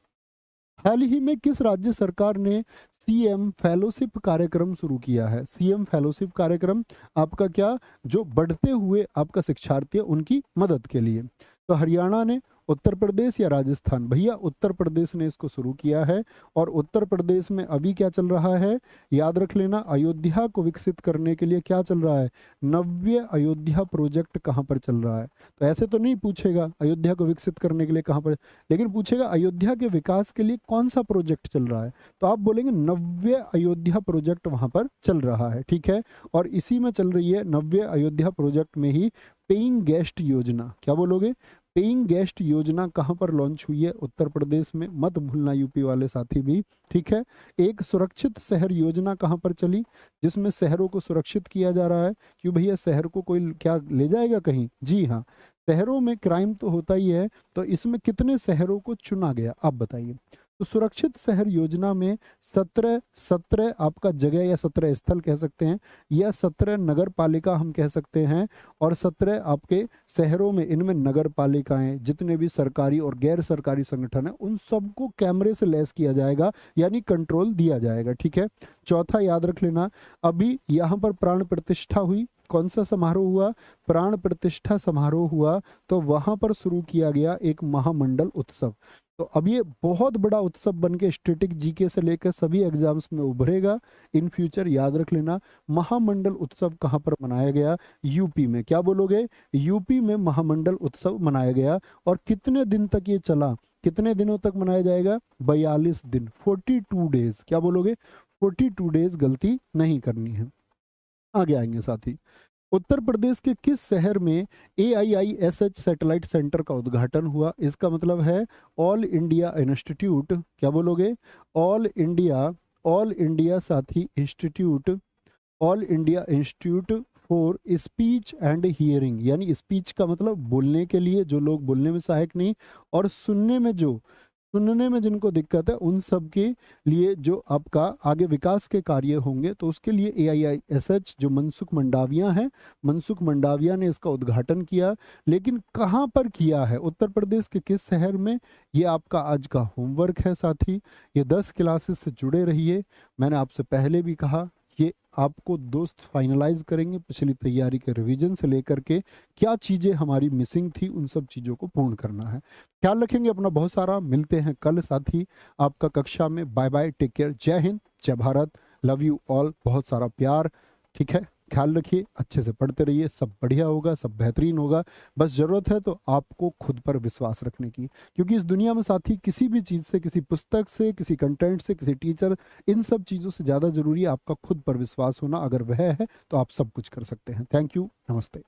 हाल ही में किस राज्य सरकार ने सीएम फेलोशिप कार्यक्रम शुरू किया है? सीएम फेलोशिप कार्यक्रम आपका क्या जो बढ़ते हुए आपका शिक्षार्थी है उनकी मदद के लिए। तो हरियाणा ने, उत्तर प्रदेश या राजस्थान? भैया उत्तर प्रदेश ने इसको शुरू किया है। और उत्तर प्रदेश में अभी क्या चल रहा है? याद रख लेना, अयोध्या को विकसित करने के लिए क्या चल रहा है? नव्य अयोध्या प्रोजेक्ट कहाँ पर चल रहा है? तो ऐसे तो नहीं पूछेगा अयोध्या को विकसित करने के लिए कहाँ पर, लेकिन पूछेगा अयोध्या के विकास के लिए कौन सा प्रोजेक्ट चल रहा है। तो आप बोलेंगे नव्य अयोध्या प्रोजेक्ट वहां पर चल रहा है। ठीक है। और इसी में चल रही है नव्य अयोध्या प्रोजेक्ट में ही पेइंग गेस्ट योजना। क्या बोलोगे? पेइंग गेस्ट योजना कहां पर लॉन्च हुई है? उत्तर प्रदेश में। मत भूलना यूपी वाले साथी भी। ठीक है। एक सुरक्षित शहर योजना कहां पर चली जिसमें शहरों को सुरक्षित किया जा रहा है? क्यों भैया, शहर को कोई क्या ले जाएगा कहीं? जी हाँ, शहरों में क्राइम तो होता ही है। तो इसमें कितने शहरों को चुना गया आप बताइए। तो सुरक्षित शहर योजना में 17 आपका जगह या 17 स्थल कह सकते हैं, या 17 नगर पालिका हम कह सकते हैं, और 17 आपके शहरों में, इनमें नगर पालिकाएं, जितने भी सरकारी और गैर सरकारी संगठन है उन सबको कैमरे से लैस किया जाएगा यानी कंट्रोल दिया जाएगा। ठीक है। चौथा याद रख लेना, अभी यहाँ पर प्राण प्रतिष्ठा हुई। कौन सा समारोह हुआ? प्राण प्रतिष्ठा समारोह हुआ। तो वहां पर शुरू किया गया एक महामंडल उत्सव। तो अब ये बहुत बड़ा उत्सव बन के स्टैटिक जीके से लेकर सभी एग्जाम्स में उभरेगा इन फ्यूचर। याद रख लेना, महामंडल उत्सव कहाँ पर मनाया गया? यूपी में। क्या बोलोगे? यूपी में महामंडल उत्सव मनाया गया। और कितने दिन तक ये चला? कितने दिनों तक मनाया जाएगा? 42 दिन, 42 डेज। क्या बोलोगे? 42 डेज, गलती नहीं करनी है। आगे आएंगे साथी। उत्तर प्रदेश के किस शहर में AIISH सैटेलाइट सेंटर का उद्घाटन हुआ? इसका मतलब है ऑल इंडिया इंस्टीट्यूट, क्या बोलोगे? ऑल इंडिया साथी institute, all India institute for speech and hearing, यानी स्पीच का मतलब बोलने के लिए, जो लोग बोलने में सहायक नहीं, और सुनने में जिनको दिक्कत है उन सब के लिए जो आपका आगे विकास के कार्य होंगे, तो उसके लिए AIISH जो मनसुख मंडाविया ने इसका उद्घाटन किया। लेकिन कहाँ पर किया है, उत्तर प्रदेश के किस शहर में, ये आपका आज का होमवर्क है साथी। ये 10 क्लासेस से जुड़े रहिए। मैंने आपसे पहले भी कहा, ये आपको दोस्त फाइनलाइज करेंगे पिछली तैयारी के रिवीजन से लेकर के क्या चीज़ें हमारी मिसिंग थी, उन सब चीज़ों को पूर्ण करना है। ख्याल रखेंगे अपना बहुत सारा। मिलते हैं कल साथी आपका कक्षा में। बाय बाय, टेक केयर, जय हिंद, जय भारत, लव यू ऑल, बहुत सारा प्यार। ठीक है, ख्याल रखिए, अच्छे से पढ़ते रहिए, सब बढ़िया होगा, सब बेहतरीन होगा। बस ज़रूरत है तो आपको खुद पर विश्वास रखने की, क्योंकि इस दुनिया में साथी किसी भी चीज़ से, किसी पुस्तक से, किसी कंटेंट से, किसी टीचर, इन सब चीज़ों से ज़्यादा ज़रूरी है आपका खुद पर विश्वास होना। अगर वह है तो आप सब कुछ कर सकते हैं। थैंक यू, नमस्ते।